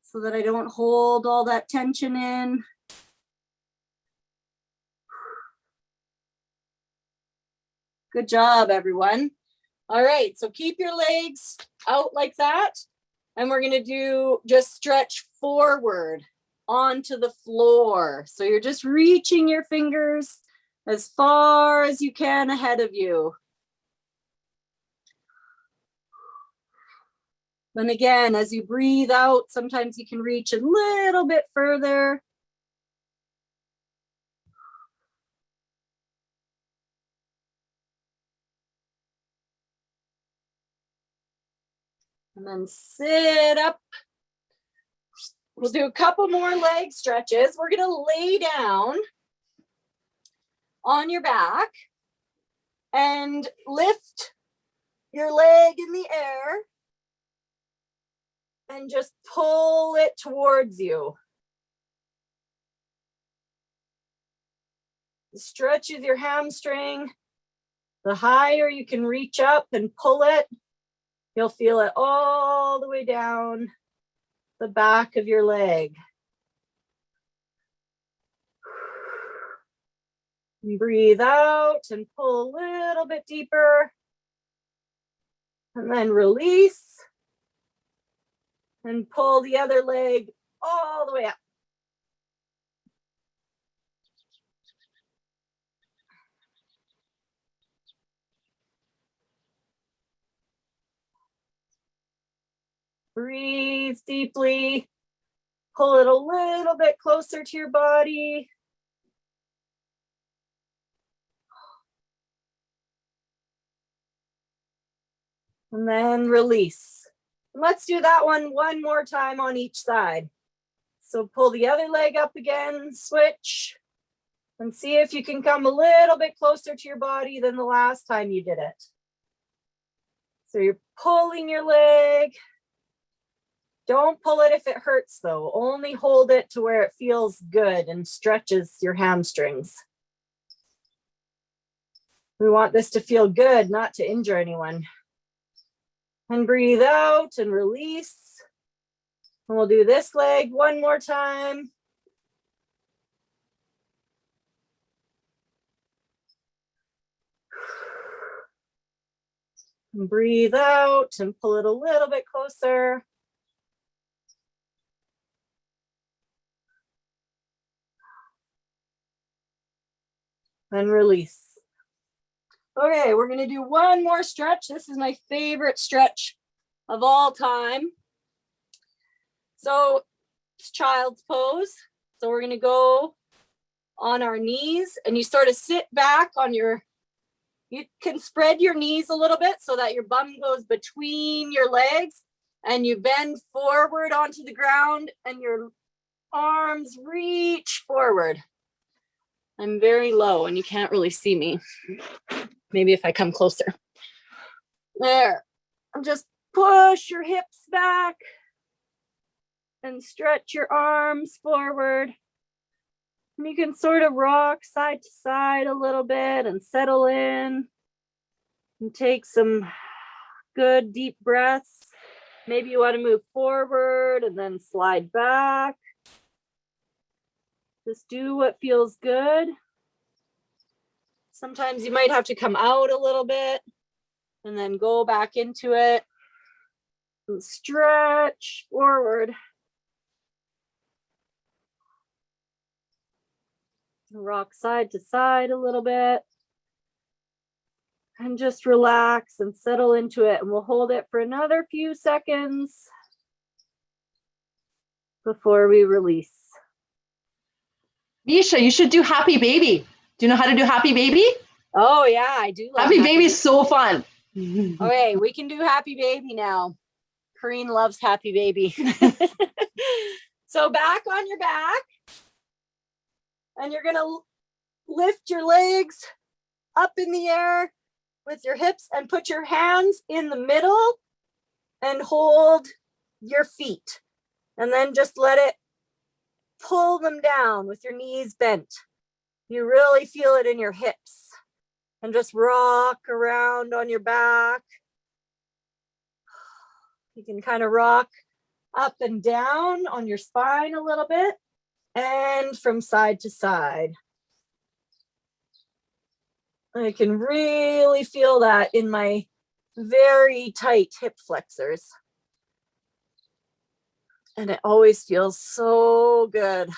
F: so that I don't hold all that tension in. Good job, everyone. All right, so keep your legs out like that. And we're gonna do just stretch forward onto the floor. So you're just reaching your fingers as far as you can ahead of you. And again, as you breathe out, sometimes you can reach a little bit further. And then sit up. We'll do a couple more leg stretches. We're going to lay down on your back and lift your leg in the air and just pull it towards you. It stretches your hamstring. The higher you can reach up and pull it, you'll feel it all the way down the back of your leg. And breathe out and pull a little bit deeper. And then release. And pull the other leg all the way up. Breathe deeply. Pull it a little bit closer to your body. And then release. Let's do that one more time on each side. So pull the other leg up again, switch, and see if you can come a little bit closer to your body than the last time you did it. So you're pulling your leg. Don't pull it if it hurts though. Only hold it to where it feels good and stretches your hamstrings. We want this to feel good, not to injure anyone. And breathe out and release. And we'll do this leg one more time. And breathe out and pull it a little bit closer. And release. Okay, we're gonna do one more stretch. This is my favorite stretch of all time. So it's child's pose. So we're gonna go on our knees and you sort of sit back on your, you can spread your knees a little bit so that your bum goes between your legs and you bend forward onto the ground and your arms reach forward. I'm very low and you can't really see me. Maybe if I come closer. There. Just push your hips back and stretch your arms forward. And you can sort of rock side to side a little bit and settle in and take some good deep breaths. Maybe you want to move forward and then slide back. Just do what feels good. Sometimes you might have to come out a little bit and then go back into it and stretch forward. Rock side to side a little bit. And just relax and settle into it. And we'll hold it for another few seconds before we release.
C: Misha, you should do Happy Baby. Do you know how to do Happy Baby?
F: Oh yeah, I do love
C: Happy Baby is so fun.
F: Okay, we can do Happy Baby now. Corrine loves Happy Baby. So back on your back. And you're gonna lift your legs up in the air with your hips and put your hands in the middle and hold your feet. And then just let it pull them down with your knees bent. You really feel it in your hips. And just rock around on your back. You can kind of rock up and down on your spine a little bit and from side to side. I can really feel that in my very tight hip flexors. And it always feels so good.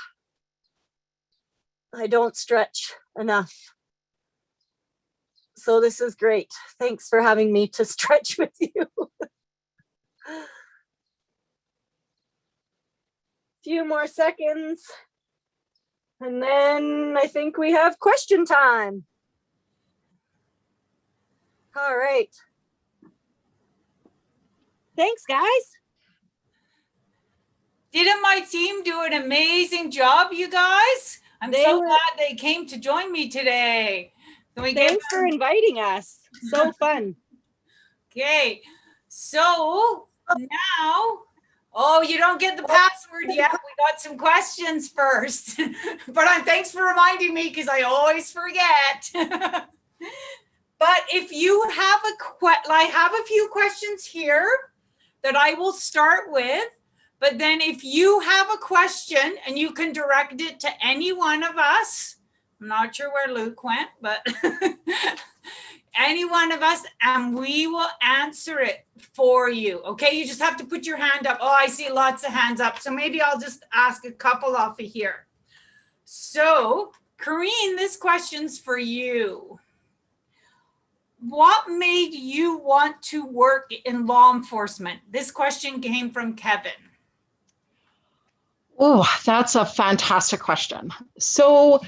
F: I don't stretch enough. So this is great. Thanks for having me to stretch with you. Few more seconds. And then I think we have question time. All right. Thanks, guys.
B: Didn't my team do an amazing job, you guys? I'm so glad they came to join me today. Can we
F: Thanks for inviting us. So fun.
B: Okay, so now, oh, you don't get the password yet. We got some questions first, but thanks for reminding me because I always forget. But if you have I have a few questions here that I will start with. But then if you have a question and you can direct it to any one of us, I'm not sure where Luke went, but any one of us, and we will answer it for you. Okay, you just have to put your hand up. Oh, I see lots of hands up. So maybe I'll just ask a couple off of here. So, Corrine, this question's for you. What made you want to work in law enforcement? This question came from Kevin.
C: Oh, that's a fantastic question. So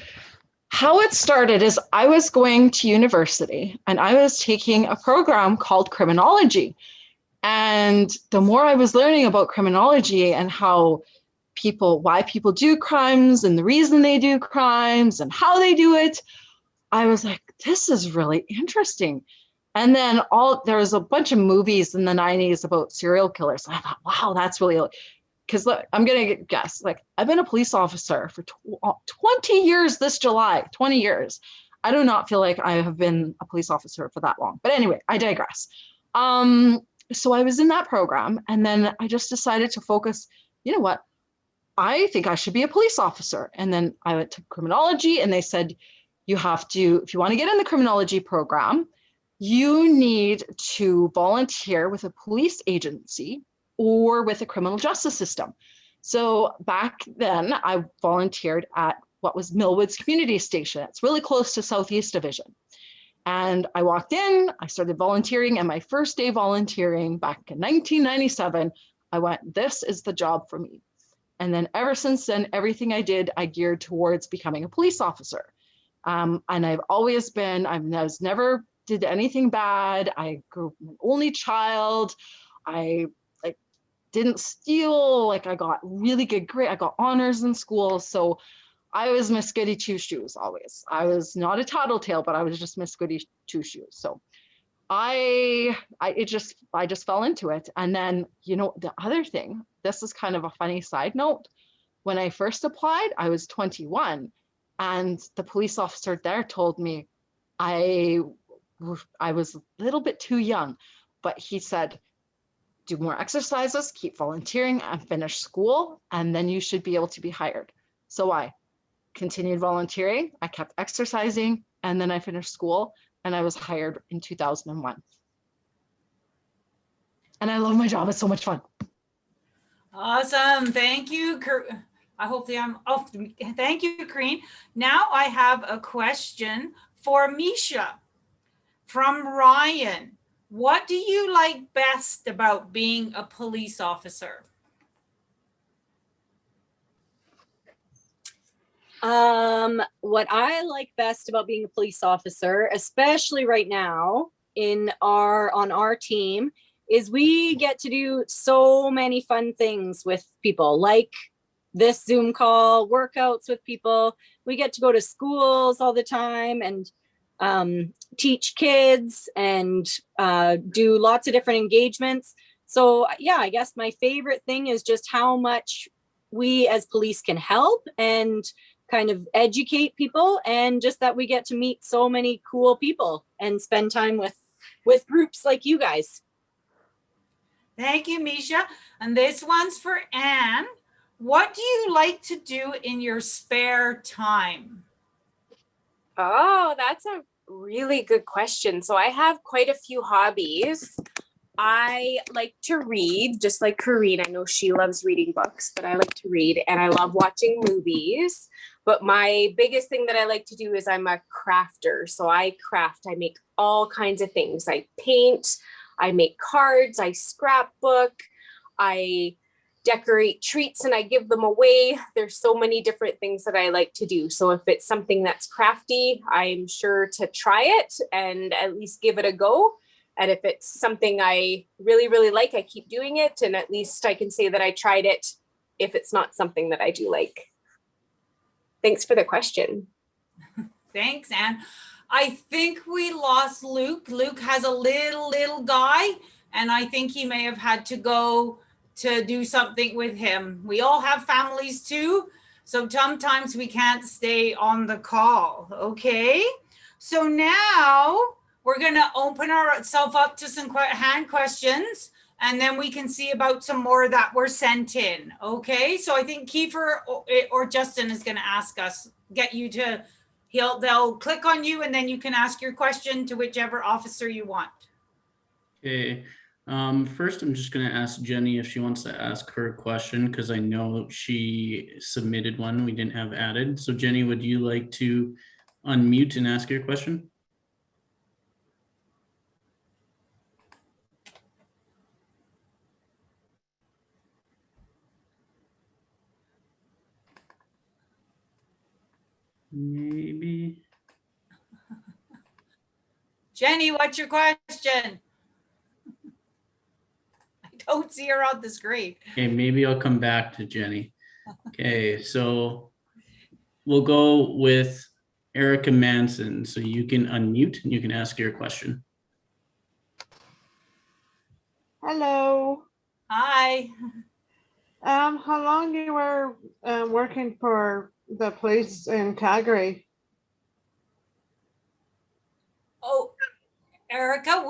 C: how it started is I was going to university and I was taking a program called criminology. And the more I was learning about criminology and why people do crimes and the reason they do crimes and how they do it, I was like, this is really interesting. And then there was a bunch of movies in the 90s about serial killers. And I thought, wow, that's really, because look, I'm going to guess, like I've been a police officer for 20 years this July, 20 years. I do not feel like I have been a police officer for that long. But anyway, I digress. So I was in that program and then I just decided to focus, you know what, I think I should be a police officer. And then I went to criminology and they said, you have to, if you want to get in the criminology program, you need to volunteer with a police agency or with a criminal justice system. So back then I volunteered at what was Millwoods Community Station. It's really close to Southeast Division. And I walked in, I started volunteering, and my first day volunteering back in 1997, I went, this is the job for me. And then ever since then, everything I did, I geared towards becoming a police officer. And I've always been, I was never did anything bad. I grew up an only child. I didn't steal, I got really good grade. I got honors in school. So I was Miss Goody Two Shoes always. I was not a tattletale, but I was just Miss Goody Two Shoes. So I just fell into it. And then, the other thing, this is kind of a funny side note. When I first applied, I was 21 and the police officer there told me I was a little bit too young, but he said, do more exercises, keep volunteering and finish school, and then you should be able to be hired. So I continued volunteering, I kept exercising, and then I finished school and I was hired in 2001. And I love my job, it's so much fun.
B: Awesome, thank you. Oh, thank you, Kareen. Now I have a question for Misha from Ryan. What do you like best about being a police officer?
F: What I like best about being a police officer, especially right now on our team, is we get to do so many fun things with people, like this Zoom call, workouts with people. We get to go to schools all the time and teach kids and do lots of different engagements. So yeah, I guess my favorite thing is just how much we as police can help and kind of educate people, and just that we get to meet so many cool people and spend time with groups like you guys.
B: Thank you, Misha. And this one's for Anne. What do you like to do in your spare time?
E: Oh, that's a really good question. So I have quite a few hobbies. I like to read, just like Kareen. I know she loves reading books, but I like to read, and I love watching movies. But my biggest thing that I like to do is I'm a crafter. So I craft, I make all kinds of things. I paint, I make cards, I scrapbook, I decorate treats and I give them away. There's so many different things that I like to do. So if it's something that's crafty, I'm sure to try it and at least give it a go. And if it's something I really, really like, I keep doing it. And at least I can say that I tried it if it's not something that I do like. Thanks for the question.
B: Thanks, Anne. I think we lost Luke. Luke has a little guy, and I think he may have had to go to do something with him. We all have families too, so sometimes we can't stay on the call, okay? So now we're gonna open ourselves up to some hand questions, and then we can see about some more that were sent in, okay? So I think Kiefer or Justin is gonna ask us, get you to, they'll click on you and then you can ask your question to whichever officer you want.
A: Okay. First, I'm just going to ask Jenny if she wants to ask her question, because I know she submitted one we didn't have added. So Jenny, would you like to unmute and ask your question? Maybe.
B: Jenny, what's your question? I don't see her on the screen.
A: Okay, maybe I'll come back to Jenny. Okay, so we'll go with Erica Manson. So you can unmute and you can ask your question.
G: Hello.
B: Hi.
G: How long you were working for the police in Calgary?
B: Oh, Erica,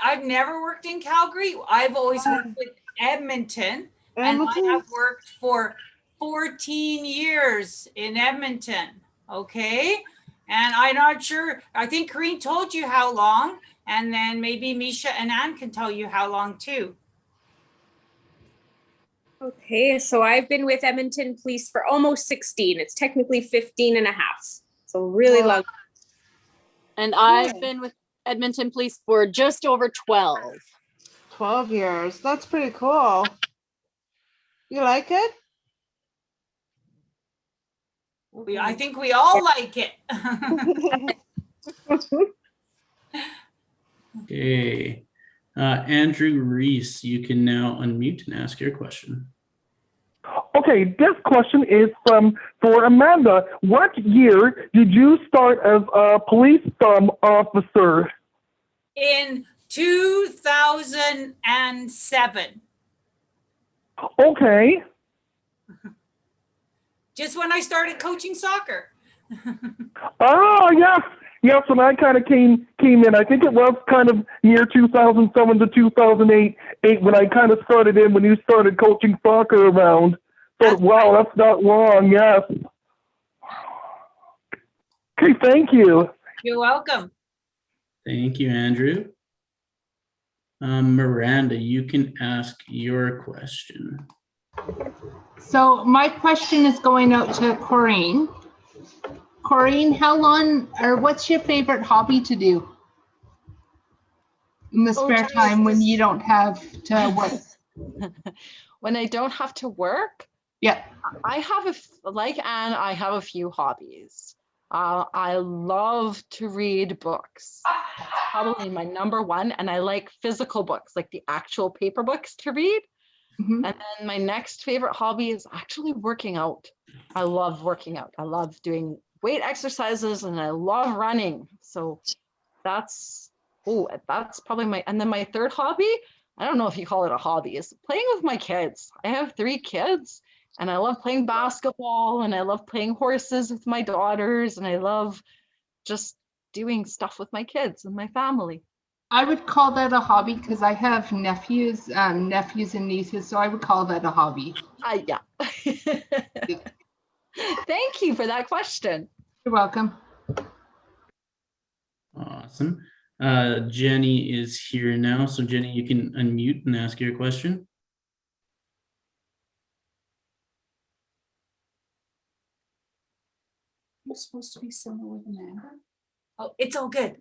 B: I've never worked in Calgary. I've always worked with Edmonton, and I have worked for 14 years in Edmonton. Okay. And I'm not sure, I think Kareen told you how long, and then maybe Misha and Anne can tell you how long too.
E: Okay, so I've been with Edmonton Police for almost 16. It's technically 15 and a half. So really long.
F: And I've been with Edmonton Police for just over 12.
G: 12 years. That's pretty cool. You like it?
B: I think we all like it.
A: Okay. Andrew Reese, you can now unmute and ask your question.
H: Okay, this question is for Amanda. What year did you start as a police officer?
B: In 2007.
H: Okay.
B: Just when I started coaching soccer.
H: Oh, yes. Yes, when I kind of came in, I think it was kind of year 2007 to 2008 when I kind of started in when you started coaching soccer around. So, wow, that's not long, yes. Okay, thank you.
B: You're welcome.
A: Thank you, Andrew. Miranda, you can ask your question.
G: So my question is going out to Corrine. Corrine, how long or what's your favorite hobby to do in the spare time when you don't have to work?
C: When I don't have to work,
G: Yeah.
C: I have like Anne, I have a few hobbies. I love to read books. That's probably my number one, and I like physical books, like the actual paper books to read.
G: Mhm.
C: And then my next favorite hobby is actually working out. I love working out. I love doing weight exercises and I love running. So that's probably and then my third hobby, I don't know if you call it a hobby, is playing with my kids. I have 3 kids and I love playing basketball and I love playing horses with my daughters and I love just doing stuff with my kids and my family.
G: I would call that a hobby because I have nephews and nieces, so I would call that a hobby.
C: Yeah. Thank you for that question.
G: You're welcome.
A: Awesome. Jenny is here now. So Jenny, you can unmute and ask your question.
I: You're supposed to be similar with Amanda.
B: Oh, it's all good.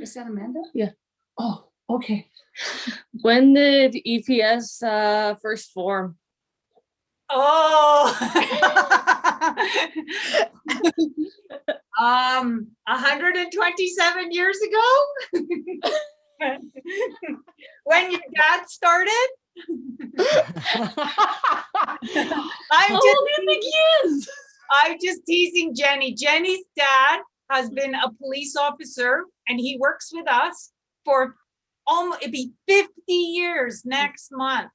I: Is that Amanda?
J: Yeah.
I: Oh, okay.
J: When did EPS first form?
B: Oh. 127 years ago. When your dad started.
J: How old do you think he is?
B: I'm just teasing Jenny. Jenny's dad has been a police officer and he works with us for almost, it'd be 50 years next month.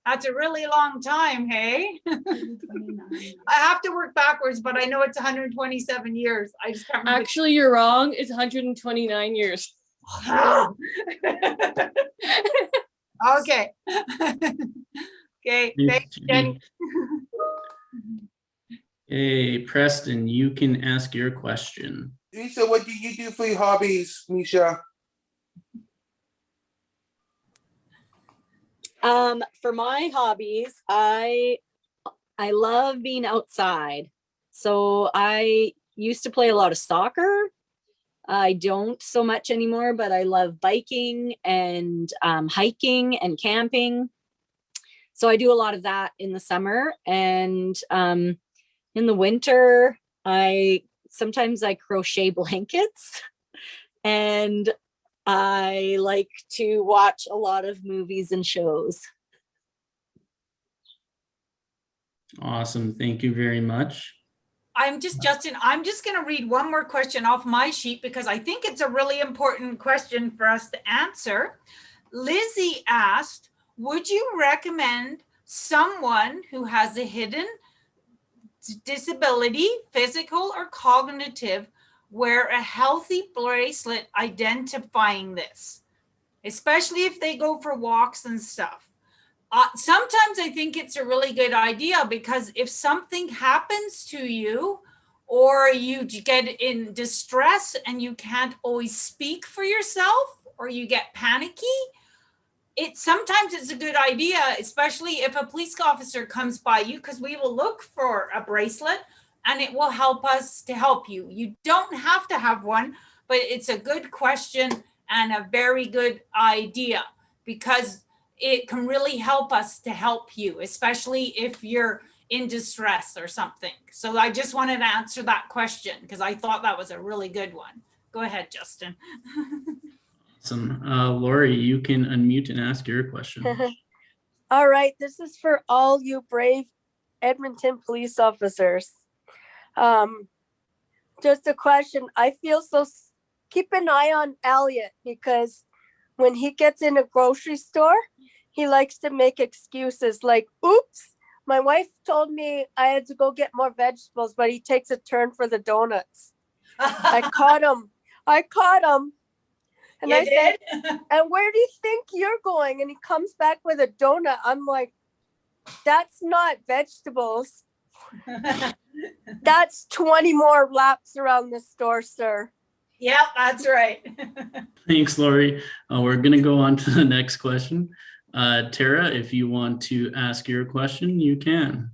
B: That's a really long time, hey? I have to work backwards, but I know it's 127 years. I just can't remember.
J: Actually, you're wrong. It's 129 years.
B: Wow. Okay. Okay, thanks, Jenny.
A: Hey, Preston, you can ask your question.
K: Lisa, what do you do for your hobbies, Misha?
F: For my hobbies, I love being outside. So I used to play a lot of soccer. I don't so much anymore, but I love biking and hiking and camping. So I do a lot of that in the summer, and in the winter, sometimes I crochet blankets, and I like to watch a lot of movies and shows.
A: Awesome. Thank you very much.
B: Justin, I'm just going to read one more question off my sheet because I think it's a really important question for us to answer. Lizzie asked, would you recommend someone who has a hidden disability, physical or cognitive, wear a healthy bracelet identifying this, especially if they go for walks and stuff? Sometimes I think it's a really good idea because if something happens to you or you get in distress and you can't always speak for yourself or you get panicky, sometimes it's a good idea, especially if a police officer comes by you, because we will look for a bracelet and it will help us to help you. You don't have to have one, but it's a good question and a very good idea because it can really help us to help you, especially if you're in distress or something. So I just wanted to answer that question because I thought that was a really good one. Go ahead, Justin.
A: Awesome. Lori, you can unmute and ask your question.
L: All right, this is for all you brave Edmonton police officers. Just a question. I feel keep an eye on Elliot because when he gets in a grocery store, he likes to make excuses like, oops, my wife told me I had to go get more vegetables, but he takes a turn for the donuts. I caught him. And
B: You
L: I
B: did?
L: said, and where do you think you're going? And he comes back with a donut. I'm like, that's not vegetables. That's 20 more laps around the store, sir.
B: Yeah, that's right.
A: Thanks, Lori. We're going to go on to the next question. Tara, if you want to ask your question, you can.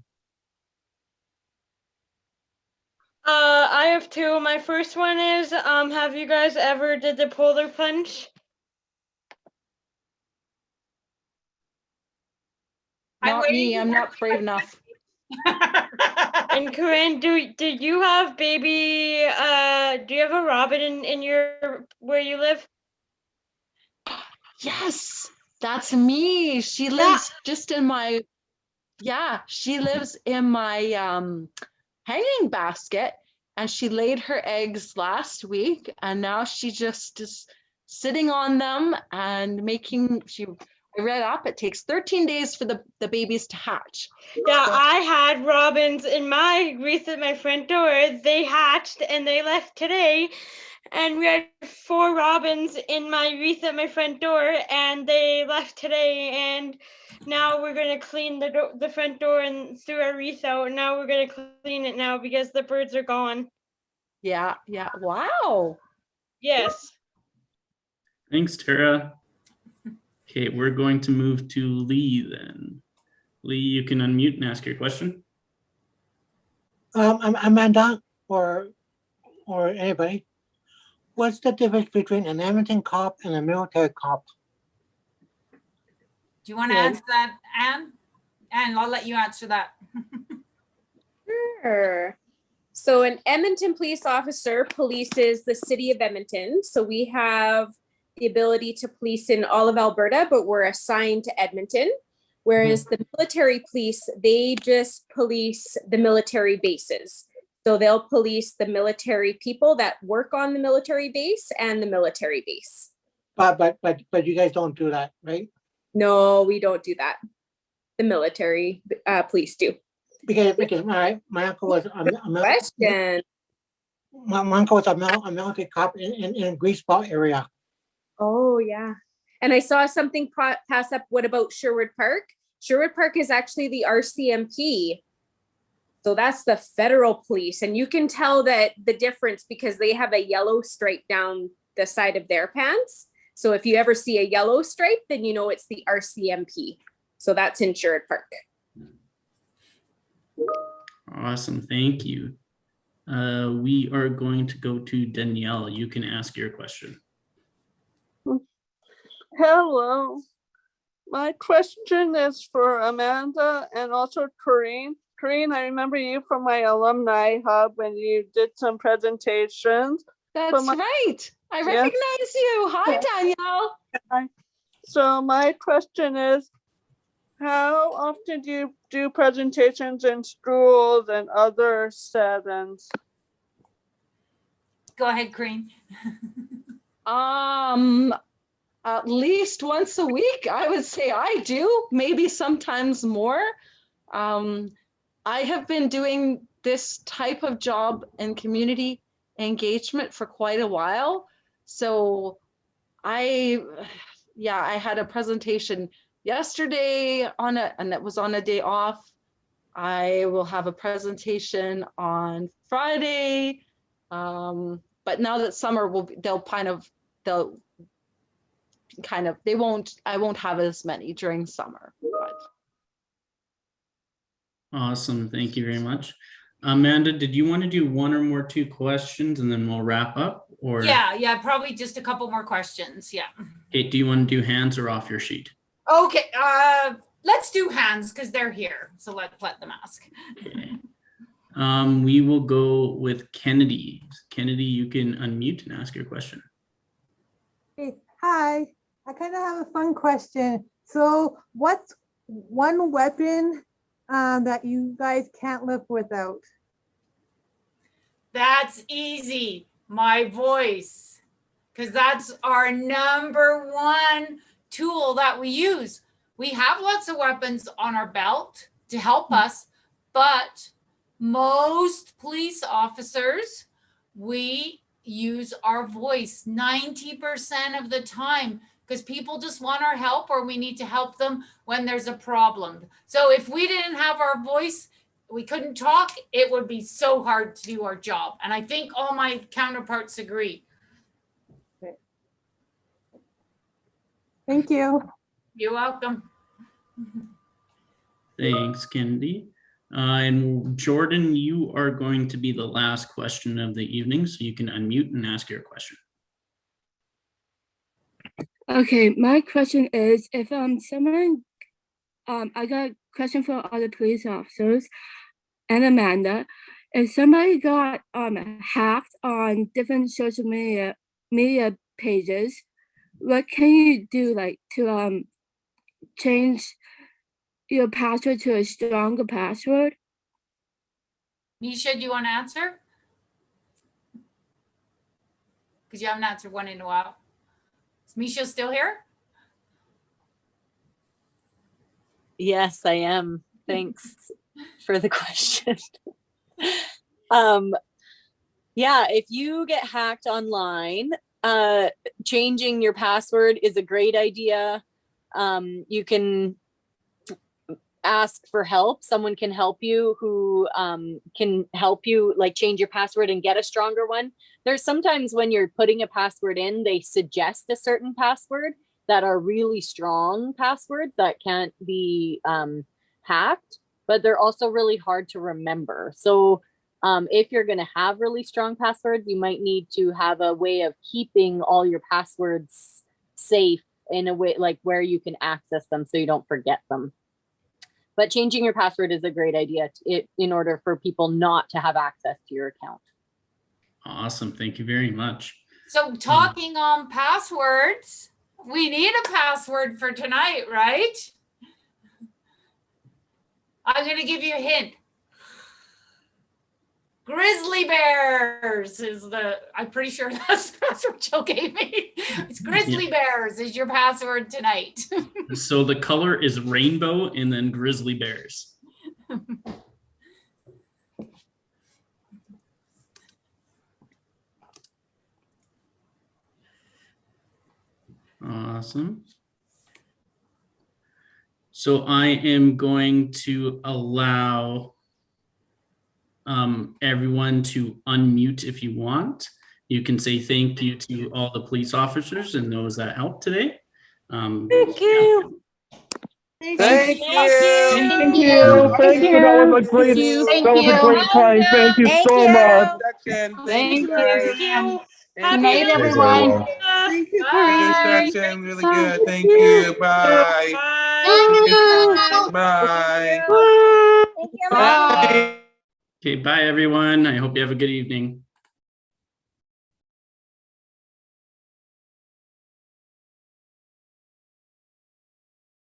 M: I have two. My first one is, have you guys ever did the polar plunge?
C: Not me. I'm not brave enough.
M: And Corinne, did you have baby? Do you have a robin in your where you live?
C: Yes, that's me. She lives just in my, she lives in my hanging basket, and she laid her eggs last week, and now she just is sitting on them and I read up, it takes 13 days for the babies to hatch.
M: Yeah, I had robins in my wreath at my front door. They hatched and they left today. And we had 4 robins in my wreath at my front door, and they left today. And now we're gonna clean the front door and threw our wreath out. And now we're gonna clean it now because the birds are gone.
C: Yeah. Wow.
M: Yes.
A: Thanks, Tara. Okay, we're going to move to Lee then. Lee, you can unmute and ask your question.
N: Amanda or anybody, what's the difference between an Edmonton cop and a military cop?
B: Do you want to answer that, Anne? Anne, I'll let you answer that.
E: Sure. So an Edmonton police officer polices the city of Edmonton. So we have the ability to police in all of Alberta, but we're assigned to Edmonton. Whereas the military police, they just police the military bases. So they'll police the military people that work on the military base and the military base.
N: But you guys don't do that, right?
E: No, we don't do that. The military police do.
N: Because my uncle was
E: Question.
N: My uncle was a military cop in Greensboro area.
E: Oh, yeah. And I saw something pass up. What about Sherwood Park? Sherwood Park is actually the RCMP. So that's the federal police. And you can tell that the difference because they have a yellow stripe down the side of their pants. So if you ever see a yellow stripe, then you know it's the RCMP. So that's in Sherwood Park.
A: Awesome, thank you. We are going to go to Danielle. You can ask your question.
O: Hello. My question is for Amanda and also Corinne. Corinne, I remember you from my alumni hub when you did some presentations.
C: That's right. I recognize you. Hi, Danielle.
O: Hi. So my question is, how often do you do presentations in schools and other settings?
B: Go ahead, Corinne.
C: At least once a week, I would say I do, maybe sometimes more. I have been doing this type of job in community engagement for quite a while. So I had a presentation yesterday and that was on a day off. I will have a presentation on Friday. But now that summer I won't have as many during summer. But.
A: Awesome, thank you very much. Amanda, did you want to do one or two questions and then we'll wrap up? Or
B: Yeah, probably just a couple more questions. Yeah.
A: Okay, do you want to do hands or off your sheet?
B: Okay, let's do hands because they're here. So let's let them ask.
A: Okay. We will go with Kennedy. Kennedy, you can unmute and ask your question.
P: Hey, hi. I kind of have a fun question. So what's one weapon that you guys can't live without?
B: That's easy. My voice. Because that's our number one tool that we use. We have lots of weapons on our belt to help us, but most police officers, we use our voice 90% of the time because people just want our help or we need to help them when there's a problem. So if we didn't have our voice, we couldn't talk, it would be so hard to do our job. And I think all my counterparts agree.
P: Thank you.
B: You're welcome.
A: Thanks, Kennedy. And Jordan, you are going to be the last question of the evening, so you can unmute and ask your question.
Q: Okay, my question is if someone I got a question for all the police officers and Amanda. If somebody got hacked on different social media pages, what can you do like to change your password to a stronger password?
B: Misha, do you want to answer? Because you haven't answered one in a while. Is Misha still here?
F: Yes, I am. Thanks for the question. Yeah, if you get hacked online, changing your password is a great idea. You can ask for help. Someone can help you who can help you like change your password and get a stronger one. There's sometimes when you're putting a password in, they suggest a certain password that are really strong passwords that can't be hacked, but they're also really hard to remember. So if you're going to have really strong passwords, you might need to have a way of keeping all your passwords safe in a way like where you can access them so you don't forget them. But changing your password is a great idea in order for people not to have access to your account.
A: Awesome. Thank you very much.
B: So talking on passwords, we need a password for tonight, right? I'm going to give you a hint. Grizzly bears is I'm pretty sure that's the password Jill gave me. It's grizzly bears is your password tonight.
A: So the color is rainbow and then grizzly bears. Awesome. So I am going to allow everyone to unmute if you want. You can say thank you to all the police officers and those that helped today.
L: Thank you.
K: Thank you.
H: Thank you. Thank you. That was a great. That was a great time. Thank you so much.
K: Thank you. Guys.
G: Good night, everyone.
K: Thank you for the instruction. Really good. Thank you. Bye. Bye.
L: Bye.
A: Okay, bye everyone. I hope you have a good evening.